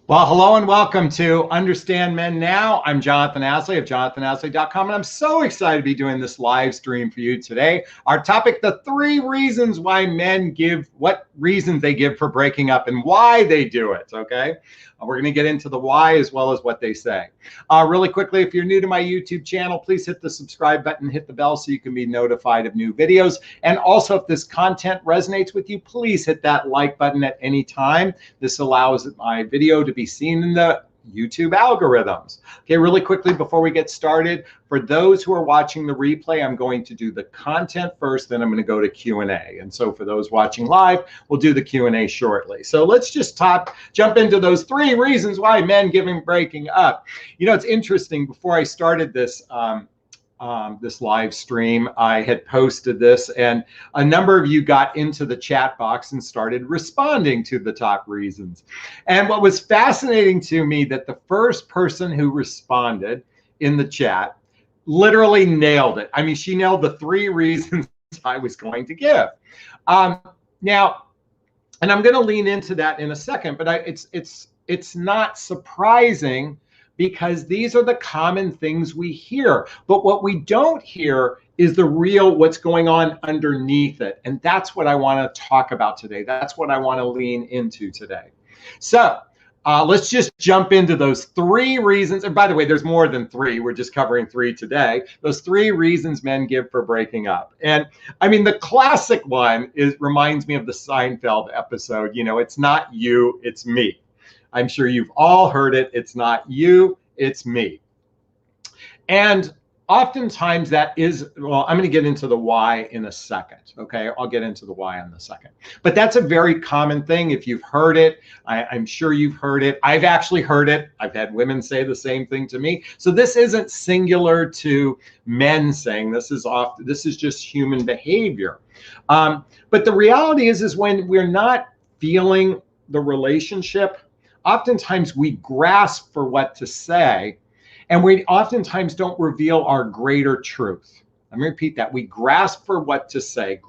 Well, hello and welcome to Understand Men Now. I'm Jonathan Asley of jonathanAsley.com, and I'm so excited to be doing this live stream for you today. Our topic, the 3 reasons why men give, what reasons they give for breaking up and why they do it, okay? We're going to get into the why as well as what they say. Really quickly, if you're new to my YouTube channel, please hit the subscribe button, hit the bell so you can be notified of new videos. And also, if this content resonates with you, please hit that like button at any time. This allows my video to be seen in the YouTube algorithms. Okay, really quickly before we get started, for those who are watching the replay, I'm going to do the content first, then I'm going to go to Q&A. And so for those watching live, we'll do the Q&A shortly. So let's just jump into those 3 reasons why men breaking up. You know, it's interesting. Before I started this this live stream, I had posted this, and a number of you got into the chat box and started responding to the top reasons. And what was fascinating to me, that the first person who responded in the chat literally nailed it. I mean, she nailed the 3 reasons I was going to give. Now, and I'm going to lean into that in a second, but it's not surprising, because these are the common things we hear. But what we don't hear is the real, what's going on underneath it. And that's what I want to talk about today. That's what I want to lean into today. So let's just jump into those 3 reasons. And by the way, there's more than 3. We're just covering 3 today. Those 3 reasons men give for breaking up. And I mean, the classic one reminds me of the Seinfeld episode. You know, it's not you, it's me. I'm sure you've all heard it. It's not you, it's me. And oftentimes that is, well, I'm going to get into the why in a second. Okay, I'll get into the why in a second. But that's a very common thing. If you've heard it, I'm sure you've heard it. I've actually heard it. I've had women say the same thing to me. So this isn't singular to men saying this. This is just human behavior. But the reality is when we're not feeling the relationship, oftentimes we grasp for what to say, and we oftentimes don't reveal our greater truth. Let me repeat that. We grasp for what to say,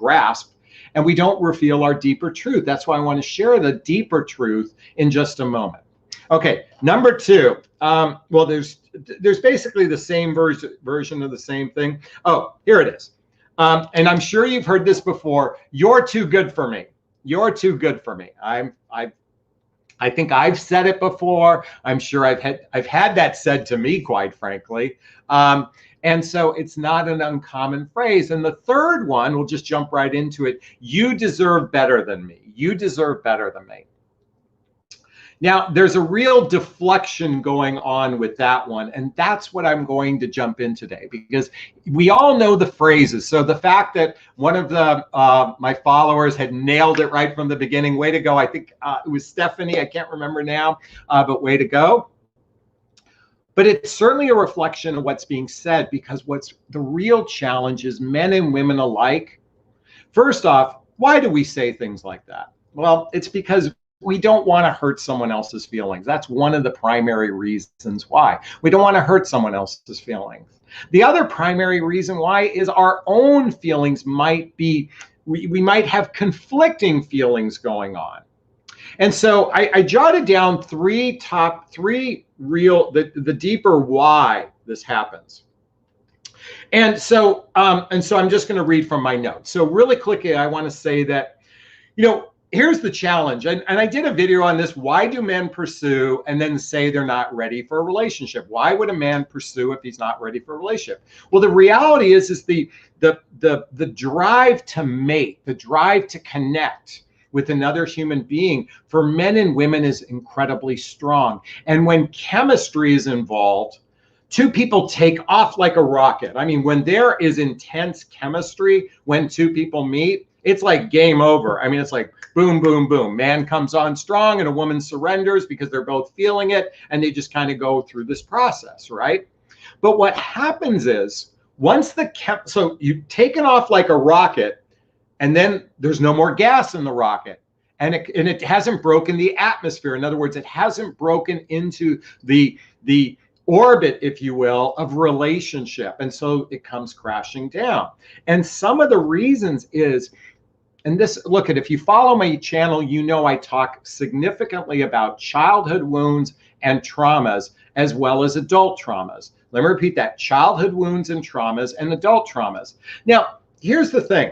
and we don't reveal our deeper truth. That's why I want to share the deeper truth in just a moment. Okay, number 2. Well, there's basically the same version of the same thing. Oh, here it is. And I'm sure you've heard this before. You're too good for me. You're too good for me. I think I've said it before. I'm sure I've had that said to me, quite frankly. And so it's not an uncommon phrase. And the third one, we'll just jump right into it. You deserve better than me. You deserve better than me. Now, there's a real deflection going on with that one, and that's what I'm going to jump in today, because we all know the phrases. So the fact that one of my followers had nailed it right from the beginning, way to go. I think it was Stephanie, I can't remember now, but way to go. But it's certainly a reflection of what's being said, because what's the real challenge is men and women alike. First off, why do we say things like that? Well, it's because we don't want to hurt someone else's feelings. That's one of the primary reasons why. We don't want to hurt someone else's feelings. The other primary reason why is our own feelings might be, we might have conflicting feelings going on. And so I jotted down three real, the deeper why this happens. And so I'm just going to read from my notes. So really quickly, I want to say that, you know, here's the challenge. And I did a video on this. Why do men pursue and then say they're not ready for a relationship? Why would a man pursue if he's not ready for a relationship? Well, the reality is the drive to mate, the drive to connect with another human being for men and women is incredibly strong. And when chemistry is involved, 2 people take off like a rocket. I mean, when there is intense chemistry, when 2 people meet, it's like game over. I mean, it's like boom, boom, boom. Man comes on strong and a woman surrenders because they're both feeling it, and they just kind of go through this process, right? But what happens is once so you've taken off like a rocket, and then there's no more gas in the rocket, and it hasn't broken the atmosphere. In other words, it hasn't broken into the orbit, if you will, of relationship. And so it comes crashing down. And some of the reasons is and this, look at, if you follow my channel, you know I talk significantly about childhood wounds and traumas, as well as adult traumas. Let me repeat that: childhood wounds and traumas and adult traumas. Now, here's the thing.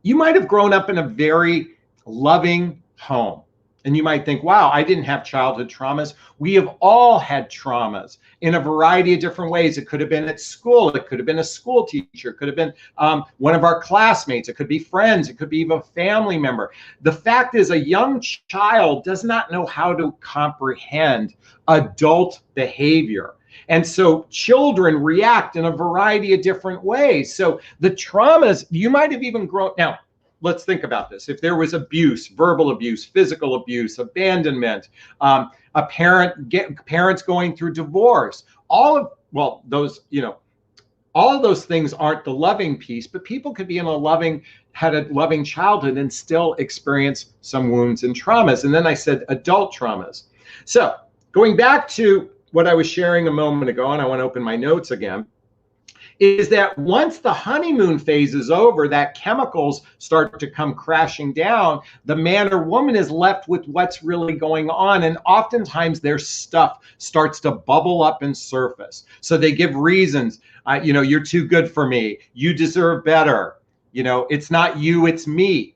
You might have grown up in a very loving home. And you might think, wow, I didn't have childhood traumas. We have all had traumas in a variety of different ways. It could have been at school. It could have been a school teacher. It could have been one of our classmates. It could be friends. It could be even a family member. The fact is, a young child does not know how to comprehend adult behavior. And so children react in a variety of different ways. So the traumas, you might have even grown. Now, let's think about this. If there was abuse, verbal abuse, physical abuse, abandonment, parents going through divorce, all of those things aren't the loving piece, but people could be had a loving childhood and still experience some wounds and traumas. And then I said adult traumas. So going back to what I was sharing a moment ago, and I want to open my notes again, is that once the honeymoon phase is over, that chemicals start to come crashing down, the man or woman is left with what's really going on. And oftentimes their stuff starts to bubble up and surface. So they give reasons, you're too good for me. You deserve better. It's not you, it's me.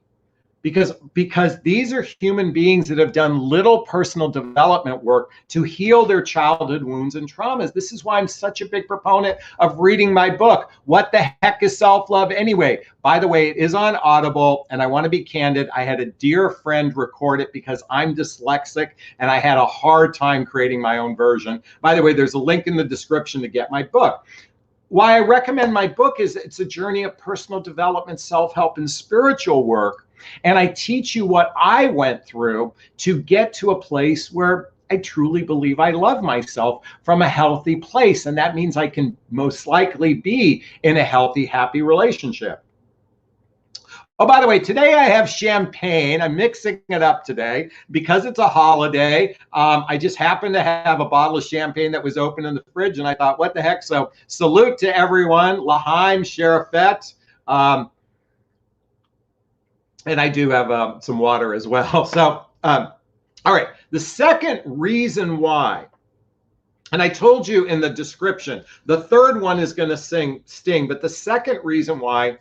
Because these are human beings that have done little personal development work to heal their childhood wounds and traumas. This is why I'm such a big proponent of reading my book. What the heck is self-love anyway? By the way, it is on Audible, and I want to be candid. I had a dear friend record it because I'm dyslexic and I had a hard time creating my own version. By the way, there's a link in the description to get my book. Why I recommend my book is it's a journey of personal development, self-help, and spiritual work. And I teach you what I went through to get to a place where I truly believe I love myself from a healthy place. And that means I can most likely be in a healthy, happy relationship. Oh, by the way, today I have champagne. I'm mixing it up today because it's a holiday. I just happened to have a bottle of champagne that was open in the fridge, and I thought, what the heck? So salute to everyone. L'chaim, Sherafet. And I do have some water as well. So, all right. The second reason why, and I told you in the description, the third one is going to sting, but the second reason why,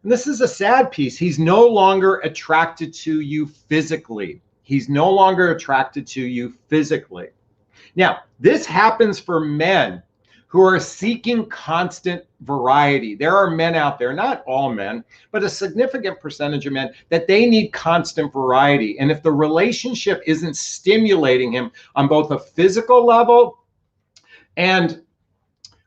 and this is a sad piece, he's no longer attracted to you physically. He's no longer attracted to you physically. Now, this happens for men who are seeking constant variety. There are men out there, not all men, but a significant percentage of men, that they need constant variety. And if the relationship isn't stimulating him on both a physical level and,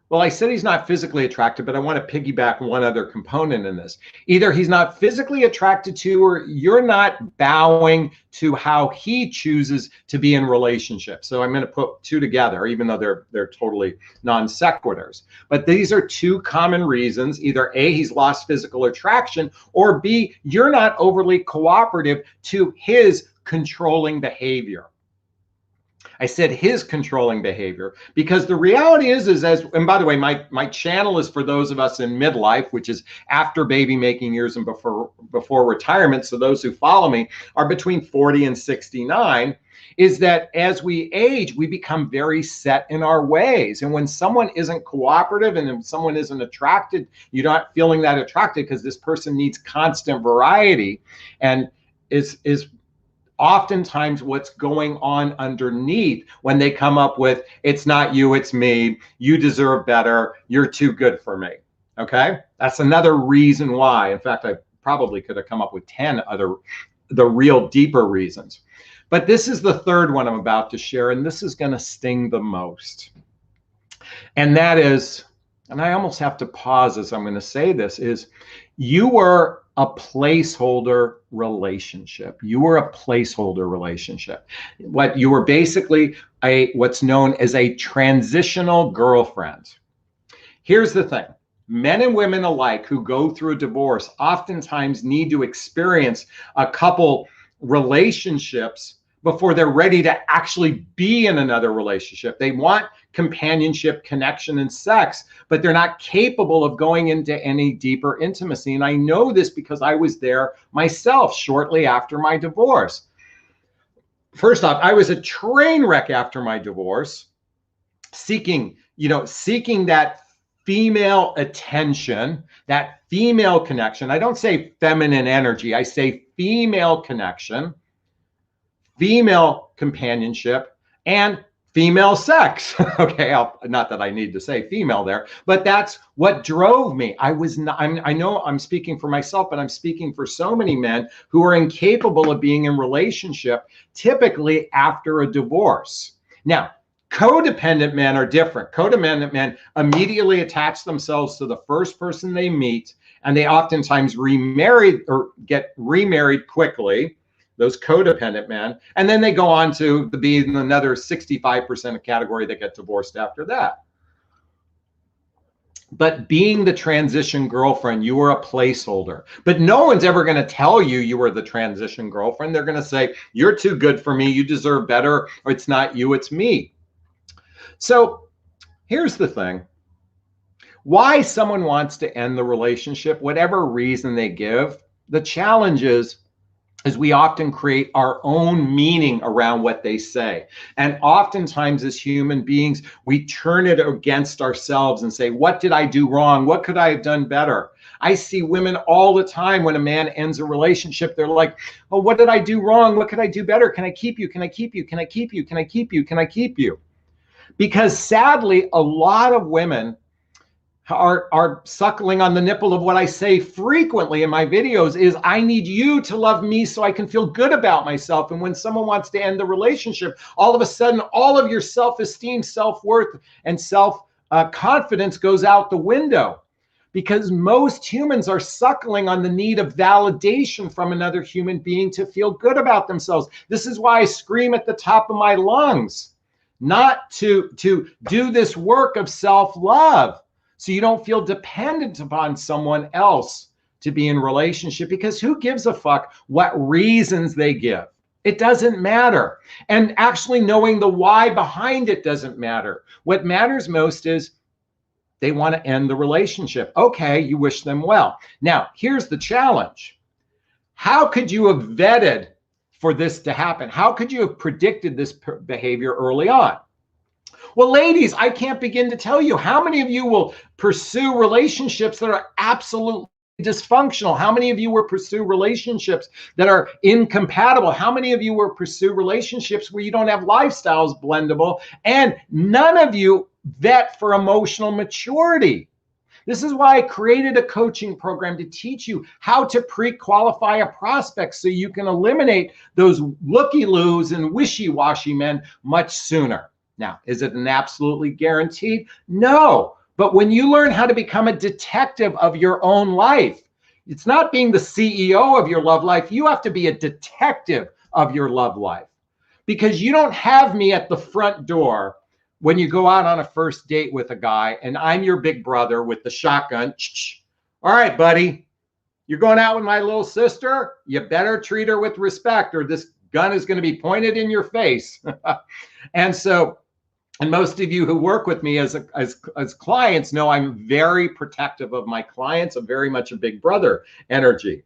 well, I said he's not physically attracted, but I want to piggyback one other component in this. Either he's not physically attracted to, or you're not bowing to how he chooses to be in relationship. So I'm going to put two together, even though they're totally non sequiturs. But these are two common reasons. Either A, he's lost physical attraction, or B, you're not overly cooperative to his controlling behavior. I said his controlling behavior, because the reality is and by the way, my channel is for those of us in midlife, which is after baby making years and before retirement. So those who follow me are between 40 and 69, is that as we age, we become very set in our ways. And when someone isn't cooperative and if someone isn't attracted, you're not feeling that attracted because this person needs constant variety, and is oftentimes what's going on underneath when they come up with, it's not you, it's me, you deserve better, you're too good for me. Okay, that's another reason why. In fact, I probably could have come up with 10 other, the real deeper reasons. But this is the third one I'm about to share, and this is going to sting the most. And that is, and I almost have to pause as I'm going to say this, is you were a placeholder relationship. You were a placeholder relationship. What you were basically what's known as a transitional girlfriend. Here's the thing. Men and women alike who go through a divorce oftentimes need to experience a couple relationships before they're ready to actually be in another relationship. They want companionship, connection, and sex, but they're not capable of going into any deeper intimacy. And I know this because I was there myself shortly after my divorce. First off, I was a train wreck after my divorce, seeking that female attention, that female connection. I don't say feminine energy, I say female connection, female companionship, and female sex. Okay, not that I need to say female there, but that's what drove me. I know I'm speaking for myself, but I'm speaking for so many men who are incapable of being in relationship, typically after a divorce. Now, codependent men are different. Codependent men immediately attach themselves to the first person they meet, and they oftentimes get remarried quickly, those codependent men, and then they go on to be in another 65% of category that get divorced after that. But being the transition girlfriend, you were a placeholder. But no one's ever going to tell you you were the transition girlfriend. They're going to say, you're too good for me, you deserve better, or it's not you, it's me. So here's the thing. Why someone wants to end the relationship, whatever reason they give, the challenge is we often create our own meaning around what they say. And oftentimes as human beings, we turn it against ourselves and say, what did I do wrong? What could I have done better? I see women all the time when a man ends a relationship, they're like, oh, what did I do wrong? What could I do better? Can I keep you? Can I keep you? Can I keep you? Can I keep you? Can I keep you? Because sadly, a lot of women are suckling on the nipple of what I say frequently in my videos is, I need you to love me so I can feel good about myself. And when someone wants to end the relationship, all of a sudden, all of your self-esteem, self-worth, and self-confidence goes out the window. Because most humans are suckling on the need of validation from another human being to feel good about themselves. This is why I scream at the top of my lungs, not to do this work of self-love, so you don't feel dependent upon someone else to be in relationship, because who gives a fuck what reasons they give? It doesn't matter. And actually knowing the why behind it doesn't matter. What matters most is they want to end the relationship. Okay, you wish them well. Now, here's the challenge. How could you have vetted for this to happen? How could you have predicted this behavior early on? Well, ladies, I can't begin to tell you how many of you will pursue relationships that are absolutely dysfunctional. How many of you will pursue relationships that are incompatible? How many of you will pursue relationships where you don't have lifestyles blendable? And none of you vet for emotional maturity. This is why I created a coaching program to teach you how to pre-qualify a prospect so you can eliminate those looky-loos and wishy-washy men much sooner. Now, is it an absolutely guaranteed? No. But when you learn how to become a detective of your own life, it's not being the CEO of your love life. You have to be a detective of your love life, because you don't have me at the front door when you go out on a first date with a guy and I'm your big brother with the shotgun. All right, buddy, you're going out with my little sister. You better treat her with respect or this gun is going to be pointed in your face. And most of you who work with me as clients know I'm very protective of my clients. I'm very much a big brother energy.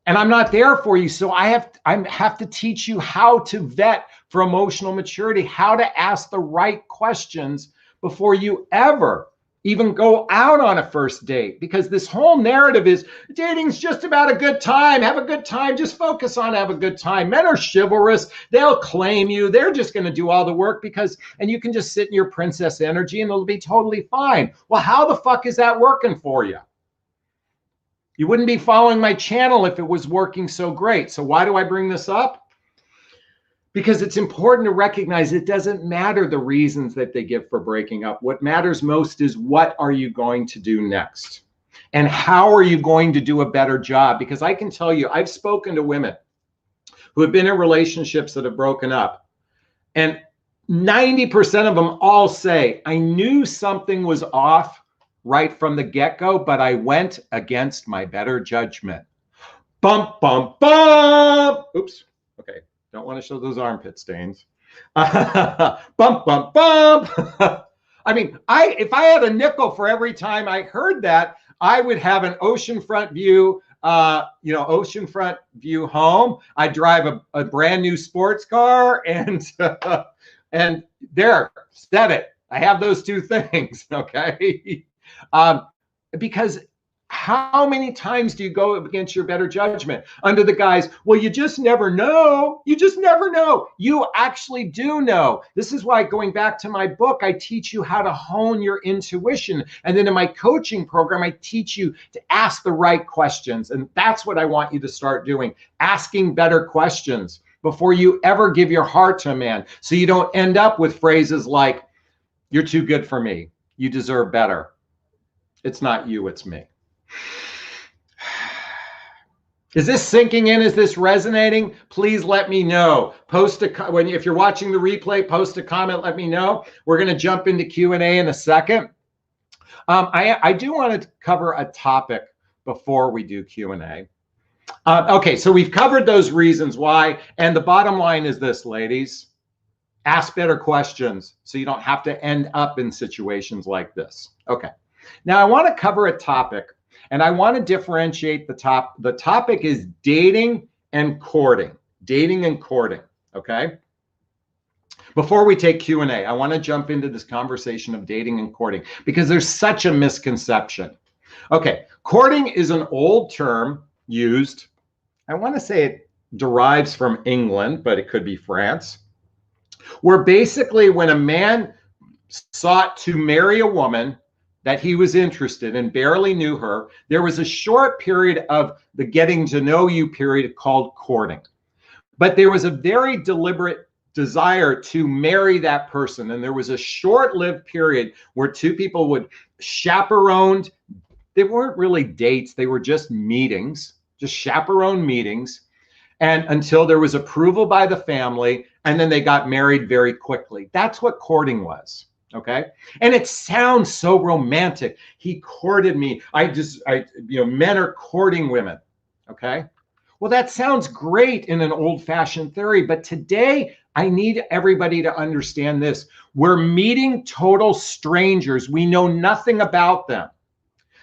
And I'm not there for you. So I have to teach you how to vet for emotional maturity, how to ask the right questions before you ever even go out on a first date. Because this whole narrative is dating's just about a good time. Have a good time. Just focus on have a good time. Men are chivalrous. They'll claim you. They're just going to do all the work and you can just sit in your princess energy and it'll be totally fine. Well, how the fuck is that working for you? You wouldn't be following my channel if it was working so great. So why do I bring this up? Because it's important to recognize it doesn't matter the reasons that they give for breaking up. What matters most is what are you going to do next? And how are you going to do a better job? Because I can tell you, I've spoken to women who have been in relationships that have broken up. And 90% of them all say, I knew something was off right from the get-go, but I went against my better judgment. Bump, bump, bump. Oops. Okay. Don't want to show those armpit stains. Bump, bump, bump. I mean, if I had a nickel for every time I heard that, I would have an oceanfront view, oceanfront view home. I drive a brand new sports car, and and there, said it. I have those two things, okay? Because how many times do you go against your better judgment under the guise, well, you just never know. You just never know. You actually do know. This is why, going back to my book, I teach you how to hone your intuition. And then in my coaching program, I teach you to ask the right questions. And that's what I want you to start doing, asking better questions before you ever give your heart to a man. So you don't end up with phrases like, you're too good for me. You deserve better. It's not you, it's me. Is this sinking in? Is this resonating? Please let me know. If you're watching the replay, post a comment, let me know. We're going to jump into Q&A in a second. I do want to cover a topic before we do Q&A. Okay, so we've covered those reasons why, and the bottom line is this, ladies. Ask better questions so you don't have to end up in situations like this. Okay, now I want to cover a topic. And I want to differentiate the topic is dating and courting. Dating and courting, okay? Before we take Q&A, I want to jump into this conversation of dating and courting because there's such a misconception. Okay, courting is an old term used. I want to say it derives from England, but it could be France, where basically when a man sought to marry a woman that he was interested in, barely knew her, there was a short period of the getting to know you period called courting. But there was a very deliberate desire to marry that person. And there was a short-lived period where two people would chaperoned. They weren't really dates. They were just meetings, just chaperone meetings. And until there was approval by the family, and then they got married very quickly. That's what courting was. Okay. And it sounds so romantic. He courted me. Men are courting women. Okay. Well, that sounds great in an old-fashioned theory, but today I need everybody to understand this. We're meeting total strangers. We know nothing about them.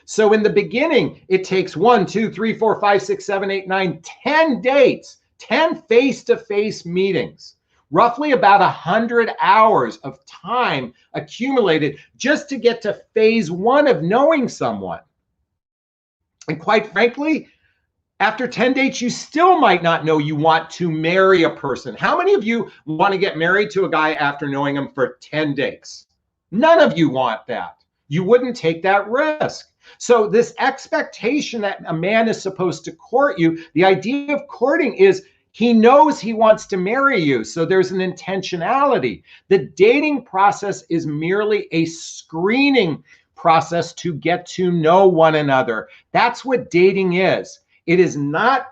So in the beginning, it takes 1, 2, 3, 4, 5, 6, 7, 8, 9, 10 dates, 10 face-to-face meetings. Roughly about 100 hours of time accumulated just to get to phase 1 of knowing someone. And quite frankly, after 10 dates, you still might not know you want to marry a person. How many of you want to get married to a guy after knowing him for 10 dates? None of you want that. You wouldn't take that risk. So this expectation that a man is supposed to court you, the idea of courting is he knows he wants to marry you. So there's an intentionality. The dating process is merely a screening process to get to know one another. That's what dating is. It is not,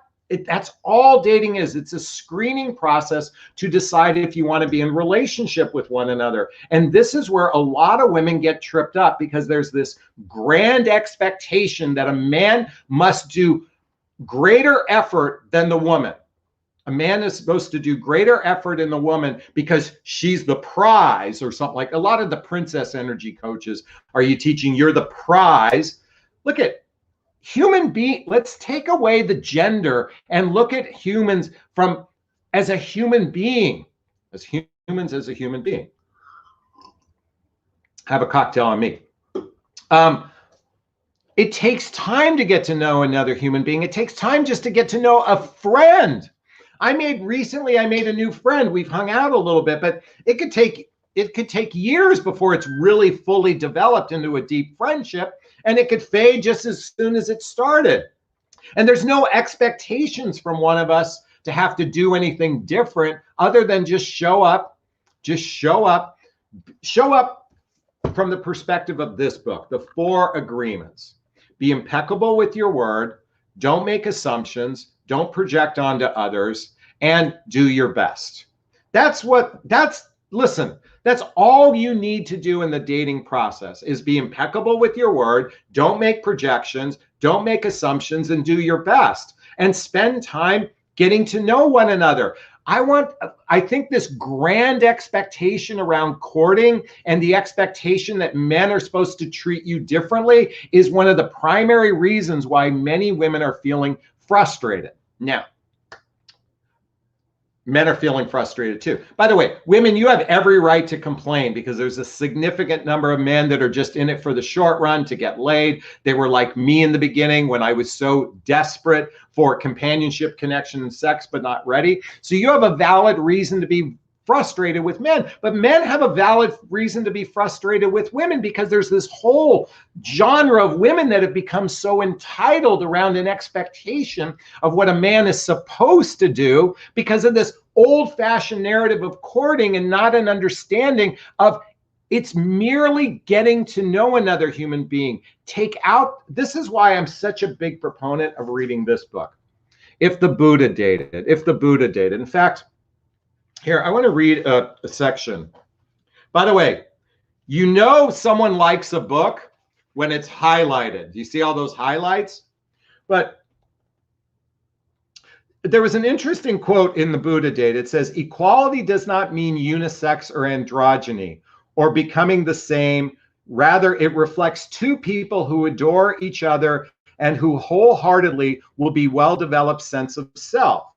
that's all dating is. It's a screening process to decide if you want to be in relationship with one another. And this is where a lot of women get tripped up because there's this grand expectation that a man must do greater effort than the woman. A man is supposed to do greater effort in the woman because she's the prize or something. Like a lot of the princess energy coaches are you teaching you're the prize. Look at human being. Let's take away the gender and look at humans from as a human being, as humans as a human being. Have a cocktail on me. It takes time to get to know another human being. It takes time just to get to know a friend. I made a new friend. We've hung out a little bit, but it could take years before it's really fully developed into a deep friendship, and it could fade just as soon as it started. And there's no expectations from one of us to have to do anything different other than just show up from the perspective of this book, the 4 agreements. Be impeccable with your word, don't make assumptions, don't project onto others, and do your best. That's all you need to do in the dating process is be impeccable with your word, don't make projections, don't make assumptions, and do your best. And spend time getting to know one another. I think this grand expectation around courting and the expectation that men are supposed to treat you differently is one of the primary reasons why many women are feeling frustrated. Now, men are feeling frustrated too. By the way, women, you have every right to complain because there's a significant number of men that are just in it for the short run to get laid. They were like me in the beginning when I was so desperate for companionship, connection, and sex, but not ready. So you have a valid reason to be frustrated with men, but men have a valid reason to be frustrated with women because there's this whole genre of women that have become so entitled around an expectation of what a man is supposed to do because of this old-fashioned narrative of courting and not an understanding of it's merely getting to know another human being. This is why I'm such a big proponent of reading this book. If the Buddha dated. In fact, here, I want to read a section. By the way, you know someone likes a book when it's highlighted. You see all those highlights? But there was an interesting quote in the Buddha Date. It says, equality does not mean unisex or androgyny or becoming the same. Rather, it reflects two people who adore each other and who wholeheartedly will be well-developed sense of self.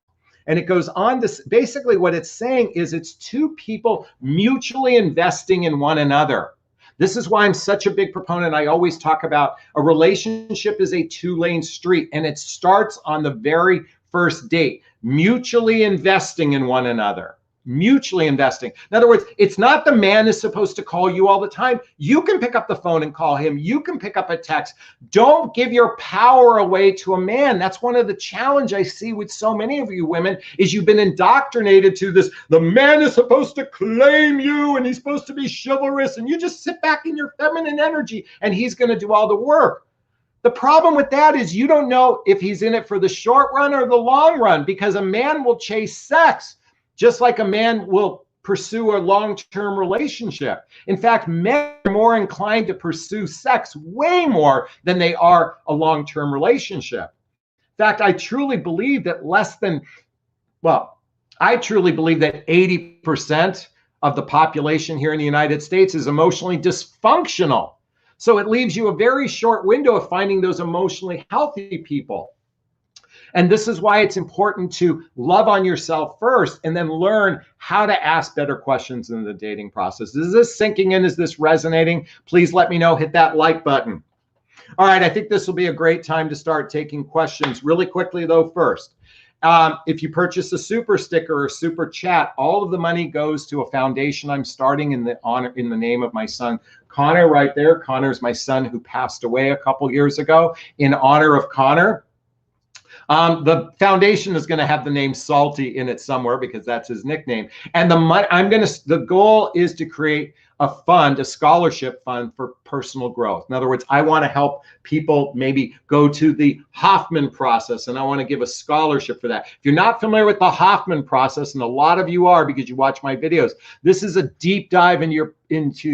And it goes on to basically what it's saying is it's two people mutually investing in one another. This is why I'm such a big proponent. I always talk about a relationship is a two-lane street, and it starts on the very first date, mutually investing in one another. Mutually investing. In other words, it's not the man is supposed to call you all the time. You can pick up the phone and call him. You can pick up a text. Don't give your power away to a man. That's one of the challenge I see with so many of you women is you've been indoctrinated to this. The man is supposed to claim you and he's supposed to be chivalrous and you just sit back in your feminine energy and he's going to do all the work. The problem with that is you don't know if he's in it for the short run or the long run because a man will chase sex just like a man will pursue a long-term relationship. In fact, men are more inclined to pursue sex way more than they are a long-term relationship. In fact, I truly believe that I truly believe that 80% of the population here in the United States is emotionally dysfunctional. So it leaves you a very short window of finding those emotionally healthy people. And this is why it's important to love on yourself first and then learn how to ask better questions in the dating process. Is this sinking in? Is this resonating? Please let me know. Hit that like button. All right, I think this will be a great time to start taking questions. Really quickly, though, first, if you purchase a super sticker or super chat, all of the money goes to a foundation I'm starting in the name of my son, Connor, right there. Connor's my son who passed away a couple years ago. In honor of Connor, the foundation is going to have the name Salty in it somewhere because that's his nickname. And the goal is to create a fund, a scholarship fund for personal growth. In other words, I want to help people maybe go to the Hoffman process, and I want to give a scholarship for that. If you're not familiar with the Hoffman process, and a lot of you are because you watch my videos, this is a deep dive into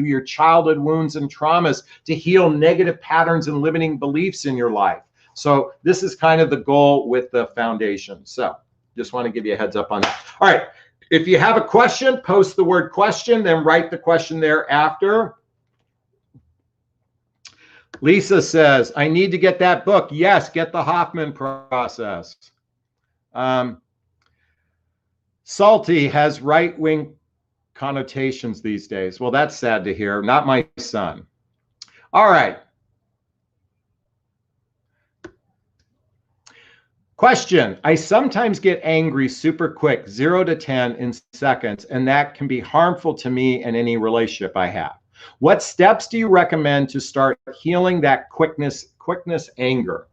your childhood wounds and traumas to heal negative patterns and limiting beliefs in your life. So this is kind of the goal with the foundation. So just want to give you a heads up on that. All right. If you have a question, post the word question, then write the question there after. Lisa says, I need to get that book. Yes, get the Hoffman process. Salty has right-wing connotations these days. Well, that's sad to hear. Not my son. All right. Question, I sometimes get angry super quick, 0 to 10 in seconds, and that can be harmful to me and any relationship I have. What steps do you recommend to start healing that quickness anger?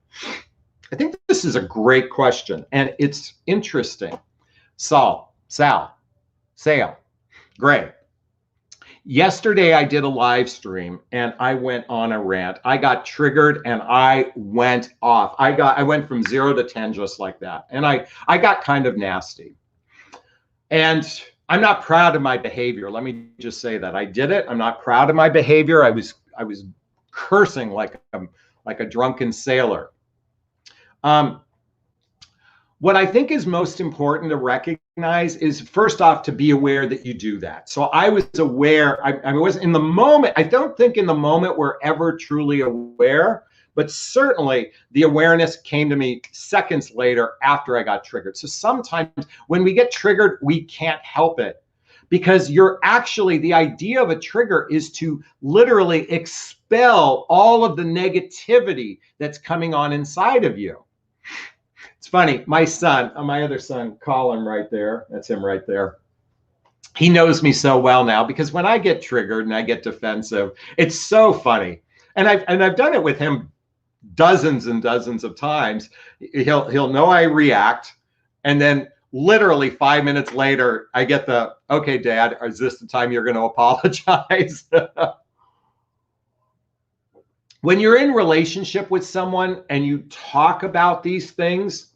I think this is a great question, and it's interesting. Sal, great. Yesterday, I did a live stream and I went on a rant. I got triggered and I went off. I went from 0 to 10 just like that. And I got kind of nasty. And I'm not proud of my behavior. Let me just say that I did it. I'm not proud of my behavior. I was cursing like a drunken sailor. What I think is most important to recognize is first off to be aware that you do that. So I was aware, I was in the moment. I don't think in the moment we're ever truly aware, but certainly the awareness came to me seconds later after I got triggered. So sometimes when we get triggered, we can't help it, because you're actually, the idea of a trigger is to literally expel all of the negativity that's coming on inside of you. It's funny, my son, my other son, Colin, right there, that's him right there. He knows me so well now, because when I get triggered and I get defensive, it's so funny. And I've done it with him dozens and dozens of times. He'll know I react, and then literally 5 minutes later, I get the, okay, Dad, is this the time you're going to apologize? When you're in relationship with someone and you talk about these things,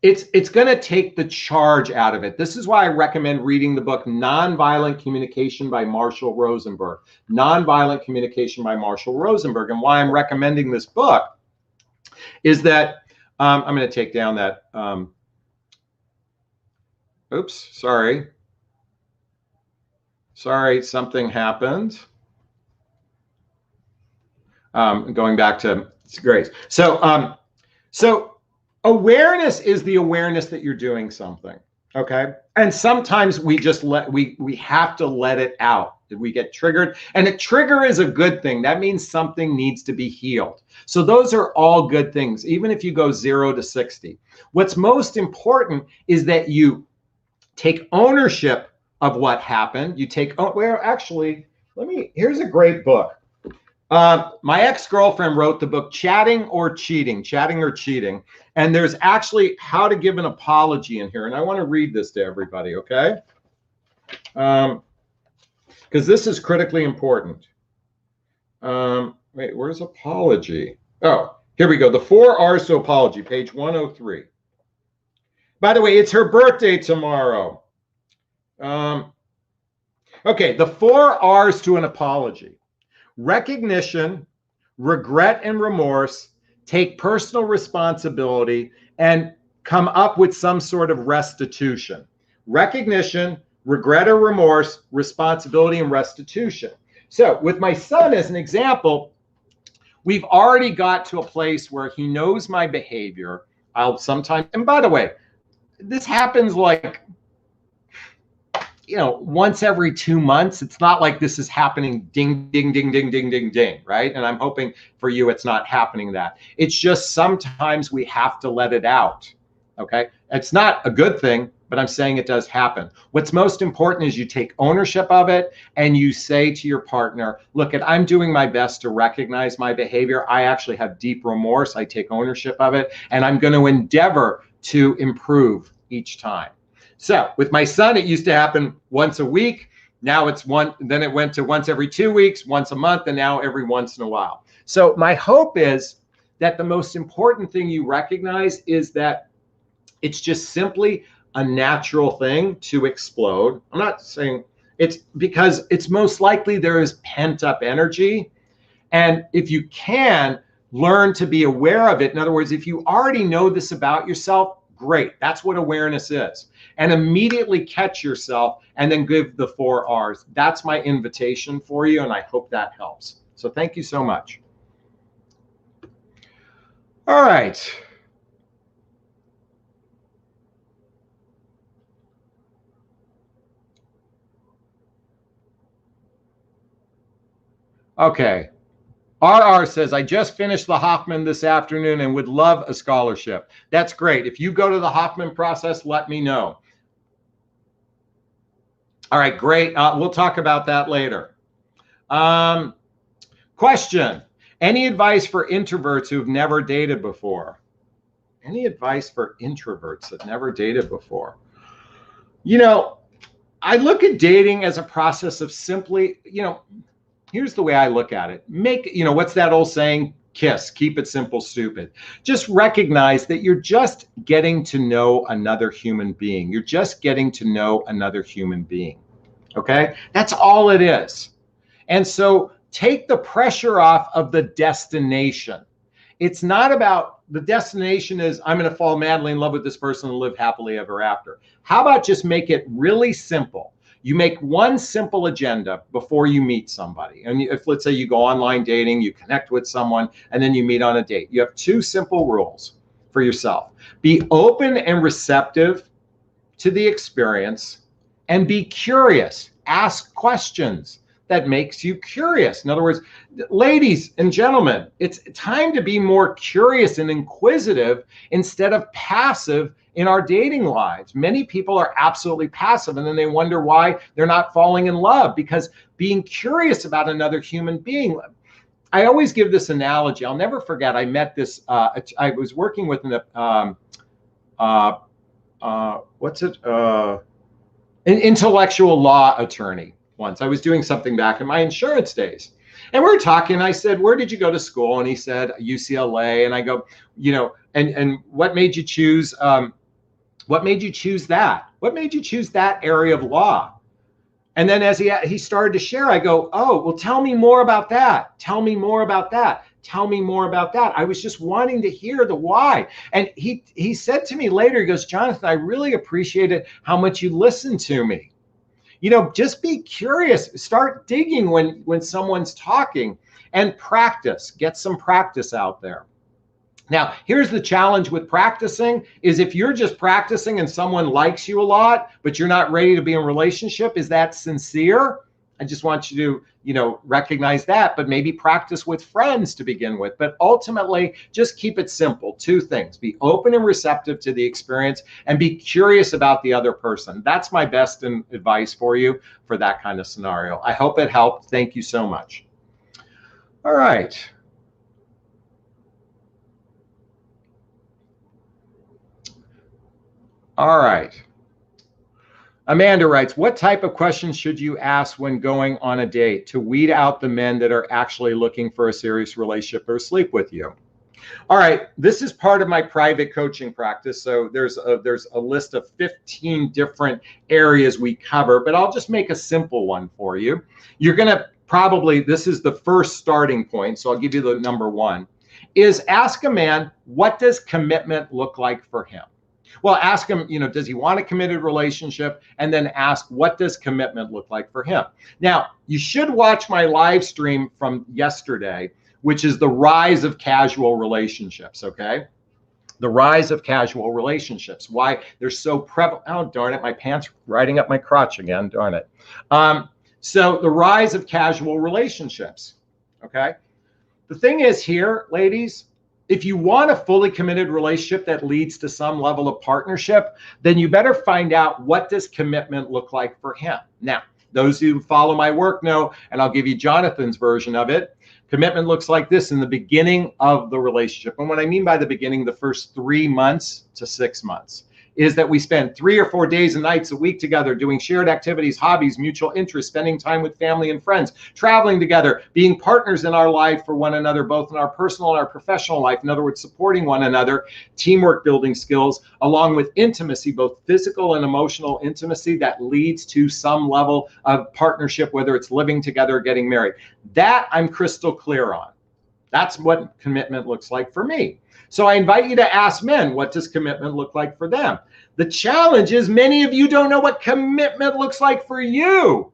it's going to take the charge out of it. This is why I recommend reading the book Nonviolent Communication by Marshall Rosenberg. Nonviolent Communication by Marshall Rosenberg. And why I'm recommending this book is that I'm going to take down that. Oops, sorry. Sorry, something happened. Going back to Grace. So awareness is the awareness that you're doing something, okay? And sometimes we just we have to let it out. We get triggered, and a trigger is a good thing. That means something needs to be healed. So those are all good things, even if you go 0 to 60. What's most important is that you take ownership of what happened. You take, well, actually, here's a great book. My ex-girlfriend wrote the book Chatting or Cheating. And there's actually how to give an apology in here. And I want to read this to everybody, okay? Because this is critically important. Wait, where's apology? Oh, here we go. The 4 R's to apology, page 103. By the way, it's her birthday tomorrow. Okay, the 4 R's to an apology. Recognition, regret and remorse, take personal responsibility, and come up with some sort of restitution. Recognition, regret or remorse, responsibility, and restitution. So with my son as an example, we've already got to a place where he knows my behavior. I'll sometimes, and by the way, this happens like, once every 2 months. It's not like this is happening ding, ding, ding, ding, ding, ding, ding, right? And I'm hoping for you it's not happening that. It's just sometimes we have to let it out, okay? It's not a good thing, but I'm saying it does happen. What's most important is you take ownership of it and you say to your partner, look, I'm doing my best to recognize my behavior. I actually have deep remorse. I take ownership of it, and I'm going to endeavor to improve each time. So with my son, it used to happen once a week. Now it's then it went to once every 2 weeks, once a month, and now every once in a while. So my hope is that the most important thing you recognize is that it's just simply a natural thing to explode. I'm not saying it's because it's most likely there is pent up energy. And if you can learn to be aware of it, in other words, if you already know this about yourself, great. That's what awareness is. And immediately catch yourself and then give the 4 R's. That's my invitation for you, and I hope that helps. So thank you so much. All right. Okay. RR says, I just finished the Hoffman this afternoon and would love a scholarship. That's great. If you go to the Hoffman process, let me know. All right, great. We'll talk about that later. Question. Any advice for introverts who've never dated before? Any advice for introverts that never dated before? I look at dating as a process of simply, here's the way I look at it. What's that old saying? KISS, keep it simple, stupid. Just recognize that you're just getting to know another human being. You're just getting to know another human being. Okay? That's all it is. And so take the pressure off of the destination. It's not about the destination is I'm going to fall madly in love with this person and live happily ever after. How about just make it really simple? You make one simple agenda before you meet somebody. And if, let's say, you go online dating, you connect with someone, and then you meet on a date. You have two simple rules for yourself. Be open and receptive to the experience, and be curious. Ask questions that makes you curious. In other words, ladies and gentlemen, it's time to be more curious and inquisitive instead of passive in our dating lives. Many people are absolutely passive, and then they wonder why they're not falling in love, because being curious about another human being. I always give this analogy. I'll never forget. I met this. I was working with an intellectual law attorney once. I was doing something back in my insurance days, and we were talking. I said, "Where did you go to school?" And he said, "UCLA." And I go, and what made you choose? What made you choose that? What made you choose that area of law? And then as he started to share, I go, "Oh, well, tell me more about that. Tell me more about that. Tell me more about that." I was just wanting to hear the why. And he said to me later, he goes, "Jonathan, I really appreciated how much you listened to me. Just be curious. Start digging when someone's talking, and practice. Get some practice out there." Now, here's the challenge with practicing is if you're just practicing and someone likes you a lot, but you're not ready to be in a relationship, is that sincere? I just want you to, recognize that, but maybe practice with friends to begin with. But ultimately, just keep it simple. Two things: be open and receptive to the experience, and be curious about the other person. That's my best advice for you for that kind of scenario. I hope it helped. Thank you so much. All right. All right. Amanda writes, what type of questions should you ask when going on a date to weed out the men that are actually looking for a serious relationship or sleep with you? All right, this is part of my private coaching practice. So there's a list of 15 different areas we cover, but I'll just make a simple one for you. You're going to this is the first starting point. So I'll give you the number one, is ask a man, what does commitment look like for him? Well, ask him, does he want a committed relationship? And then ask, what does commitment look like for him? Now, you should watch my live stream from yesterday, which is the rise of casual relationships, okay? The rise of casual relationships, why they're so prevalent. Oh, darn it, my pants riding up my crotch again, darn it. So the rise of casual relationships, okay? The thing is here, ladies, if you want a fully committed relationship that leads to some level of partnership, then you better find out, what does commitment look like for him? Now, those who follow my work know, and I'll give you Jonathan's version of it. Commitment looks like this in the beginning of the relationship. And what I mean by the beginning, the first 3 months to 6 months, is that we spend 3 or 4 days and nights a week together doing shared activities, hobbies, mutual interests, spending time with family and friends, traveling together, being partners in our life for one another, both in our personal and our professional life. In other words, supporting one another, teamwork building skills, along with intimacy, both physical and emotional intimacy that leads to some level of partnership, whether it's living together or getting married. That I'm crystal clear on. That's what commitment looks like for me. So I invite you to ask men, what does commitment look like for them? The challenge is many of you don't know what commitment looks like for you.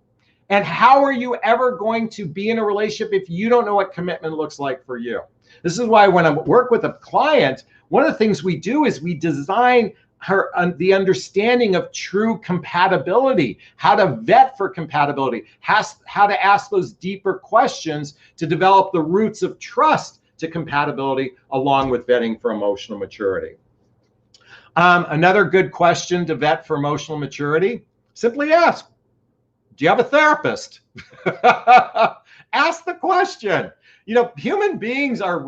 And how are you ever going to be in a relationship if you don't know what commitment looks like for you? This is why when I work with a client, one of the things we do is we design the understanding of true compatibility, how to vet for compatibility, how to ask those deeper questions to develop the roots of trust to compatibility, along with vetting for emotional maturity. Another good question to vet for emotional maturity, simply ask, do you have a therapist? Ask the question. Human beings are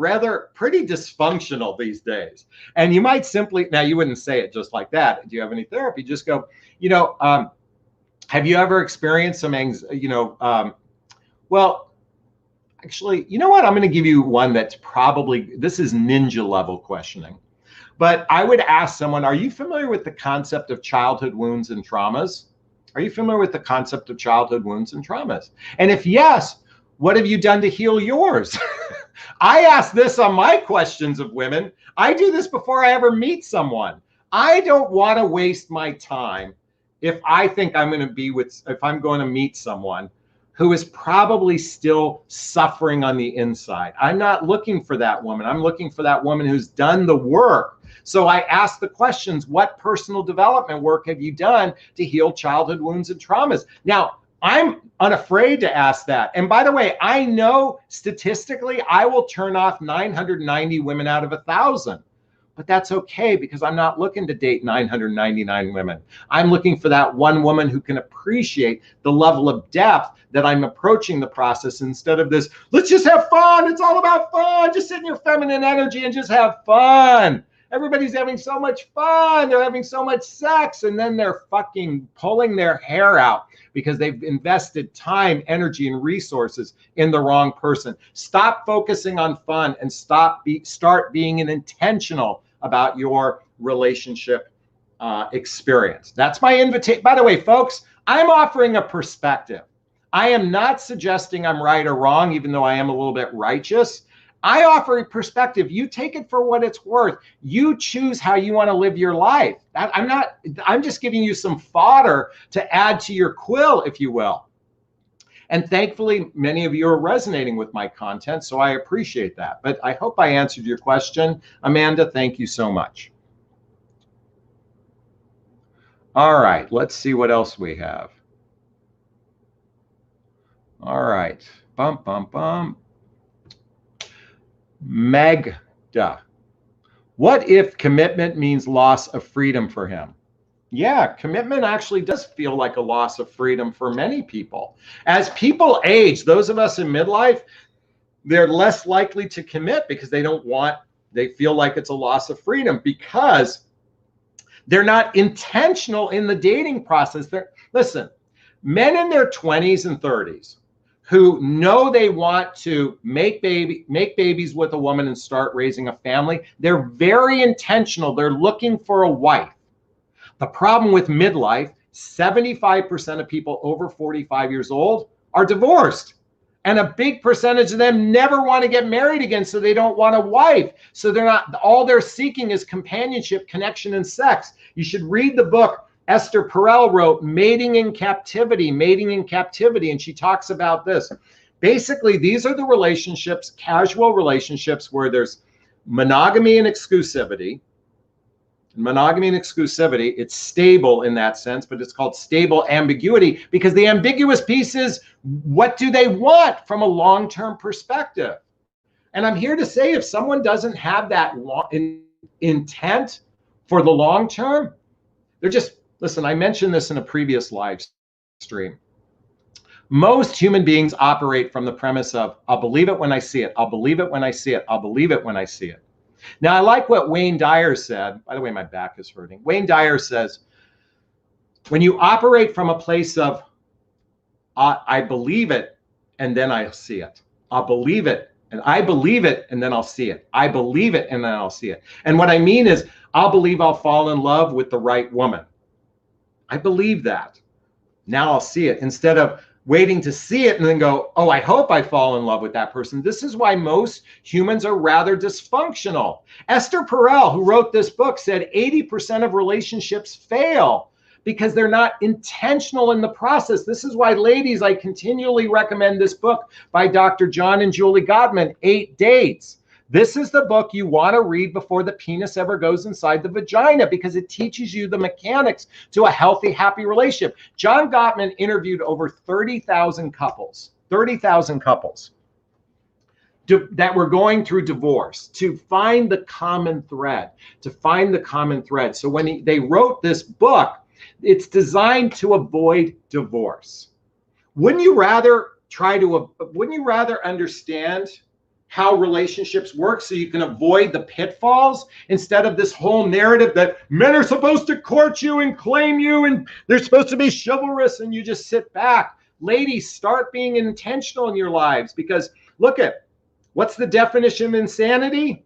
pretty dysfunctional these days. And you might simply, now you wouldn't say it just like that. Do you have any therapy? Just go, have you ever experienced some anxiety, well, actually, you know what? I'm going to give you one that's this is ninja level questioning. But I would ask someone, are you familiar with the concept of childhood wounds and traumas? Are you familiar with the concept of childhood wounds and traumas? And if yes, what have you done to heal yours? I ask this on my questions of women. I do this before I ever meet someone. I don't want to waste my time if I think I'm going to be with, if I'm going to meet someone who is probably still suffering on the inside. I'm not looking for that woman. I'm looking for that woman who's done the work. So I ask the questions, what personal development work have you done to heal childhood wounds and traumas? Now, I'm unafraid to ask that. And by the way, I know statistically I will turn off 990 women out of 1,000. But that's okay, because I'm not looking to date 999 women. I'm looking for that one woman who can appreciate the level of depth that I'm approaching the process, instead of this, let's just have fun. It's all about fun. Just sit in your feminine energy and just have fun. Everybody's having so much fun. They're having so much sex, and then they're fucking pulling their hair out because they've invested time, energy, and resources in the wrong person. Stop focusing on fun and start being intentional about your relationship experience. That's my invitation. By the way, folks, I'm offering a perspective. I am not suggesting I'm right or wrong, even though I am a little bit righteous. I offer a perspective. You take it for what it's worth. You choose how you want to live your life. I'm just giving you some fodder to add to your quill, if you will. And thankfully, many of you are resonating with my content, so I appreciate that. But I hope I answered your question. Amanda, thank you so much. All right, let's see what else we have. All right, Magda, what if commitment means loss of freedom for him? Yeah, commitment actually does feel like a loss of freedom for many people. As people age, those of us in midlife, they're less likely to commit because they feel like it's a loss of freedom because they're not intentional in the dating process. Listen, men in their 20s and 30s who know they want to make babies with a woman and start raising a family, they're very intentional. They're looking for a wife. The problem with midlife, 75% of people over 45 years old are divorced. And a big percentage of them never want to get married again, so they don't want a wife. So all they're seeking is companionship, connection, and sex. You should read the book Esther Perel wrote, Mating in Captivity, and she talks about this. Basically, these are the relationships, casual relationships, where there's monogamy and exclusivity. Monogamy and exclusivity, it's stable in that sense, but it's called stable ambiguity because the ambiguous piece is, what do they want from a long-term perspective? And I'm here to say, if someone doesn't have that intent for the long term, they're just, listen, I mentioned this in a previous live stream. Most human beings operate from the premise of, I'll believe it when I see it. I'll believe it when I see it. I'll believe it when I see it. Now, I like what Wayne Dyer said. By the way, my back is hurting. Wayne Dyer says, when you operate from a place of, I believe it, and then I'll see it. I'll believe it, and I believe it, and then I'll see it. I believe it, and then I'll see it. And what I mean is, I'll believe I'll fall in love with the right woman. I believe that. Now I'll see it. Instead of waiting to see it and then go, oh, I hope I fall in love with that person. This is why most humans are rather dysfunctional. Esther Perel, who wrote this book, said 80% of relationships fail because they're not intentional in the process. This is why, ladies, I continually recommend this book by Dr. John and Julie Gottman, 8 Dates. This is the book you want to read before the penis ever goes inside the vagina, because it teaches you the mechanics to a healthy, happy relationship. John Gottman interviewed over 30,000 couples, that were going through divorce to find the common thread, So when they wrote this book, it's designed to avoid divorce. Wouldn't you rather understand how relationships work so you can avoid the pitfalls, instead of this whole narrative that men are supposed to court you and claim you and they're supposed to be chivalrous and you just sit back? Ladies, start being intentional in your lives, because look at, what's the definition of insanity?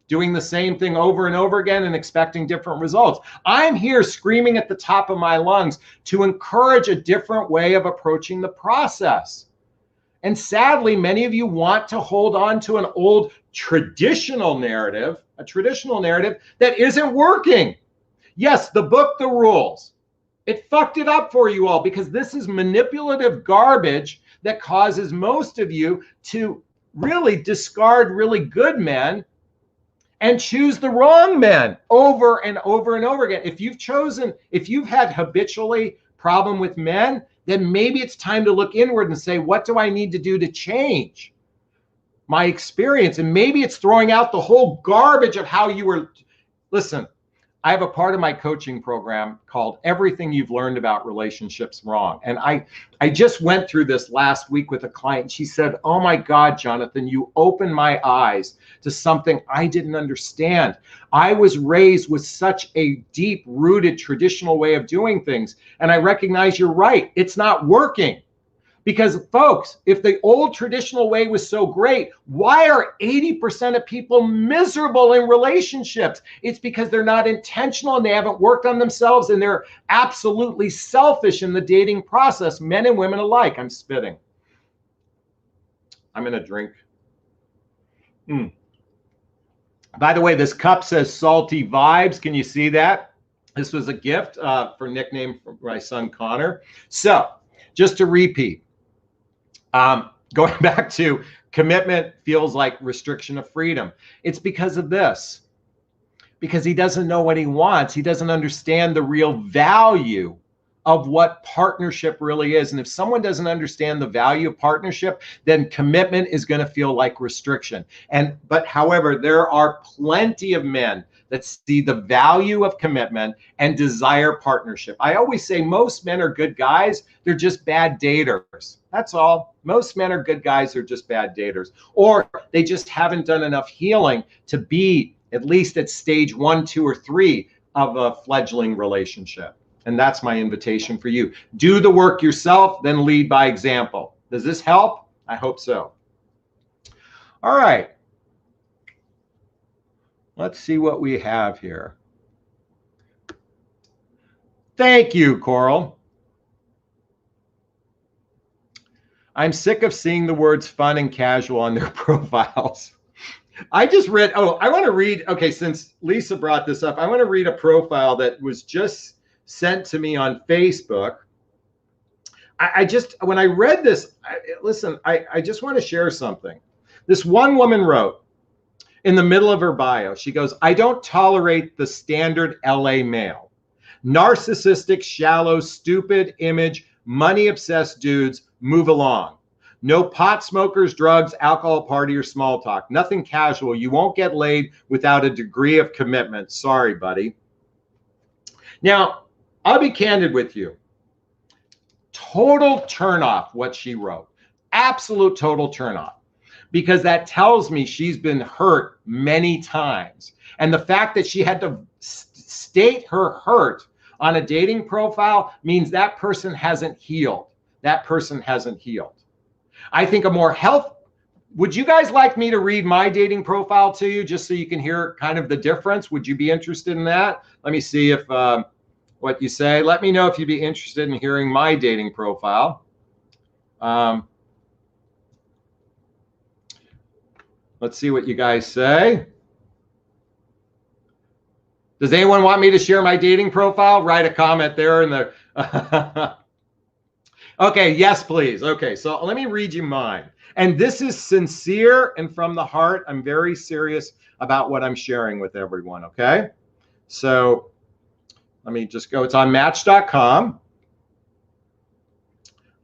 Doing the same thing over and over again and expecting different results. I'm here screaming at the top of my lungs to encourage a different way of approaching the process. And sadly, many of you want to hold on to an old traditional narrative, a traditional narrative that isn't working. Yes, the book, The Rules, it fucked it up for you all because this is manipulative garbage that causes most of you to really discard really good men and choose the wrong men over and over and over again. If you've had habitually problem with men, then maybe it's time to look inward and say, what do I need to do to change my experience? And maybe it's throwing out the whole garbage of how you were. Listen, I have a part of my coaching program called Everything You've Learned About Relationships Wrong. And I just went through this last week with a client. She said, oh my God, Jonathan, you opened my eyes to something I didn't understand. I was raised with such a deep rooted traditional way of doing things. And I recognize you're right. It's not working. Because folks, if the old traditional way was so great, why are 80% of people miserable in relationships? It's because they're not intentional and they haven't worked on themselves and they're absolutely selfish in the dating process, men and women alike. I'm spitting. I'm going to drink. By the way, this cup says Salty Vibes. Can you see that? This was a gift for nickname for my son, Connor. So just to repeat, going back to commitment feels like restriction of freedom. It's because of this, because he doesn't know what he wants. He doesn't understand the real value of what partnership really is. And if someone doesn't understand the value of partnership, then commitment is going to feel like restriction. But however, there are plenty of men that see the value of commitment and desire partnership. I always say most men are good guys. They're just bad daters. That's all. Most men are good guys. They're just bad daters. Or they just haven't done enough healing to be at least at stage 1, 2, or 3 of a fledgling relationship. And that's my invitation for you. Do the work yourself, then lead by example. Does this help? I hope so. All right. Let's see what we have here. Thank you, Coral. I'm sick of seeing the words fun and casual on their profiles. I just read, I want to read, okay, since Lisa brought this up, I want to read a profile that was just sent to me on Facebook. When I read this, listen, I just want to share something. This one woman wrote, in the middle of her bio, she goes, I don't tolerate the standard LA male. Narcissistic, shallow, stupid image, money-obsessed dudes, move along. No pot smokers, drugs, alcohol, party, or small talk. Nothing casual. You won't get laid without a degree of commitment. Sorry, buddy. Now, I'll be candid with you. Total turnoff what she wrote. Absolute total turnoff. Because that tells me she's been hurt many times. And the fact that she had to state her hurt on a dating profile means that person hasn't healed. That person hasn't healed. I think a more would you guys like me to read my dating profile to you just so you can hear kind of the difference? Would you be interested in that? Let me see if what you say. Let me know if you'd be interested in hearing my dating profile. Let's see what you guys say. Does anyone want me to share my dating profile? Write a comment there in the... Okay, yes, please. Okay, so let me read you mine. And this is sincere and from the heart. I'm very serious about what I'm sharing with everyone, okay? So let me just go. It's on Match.com.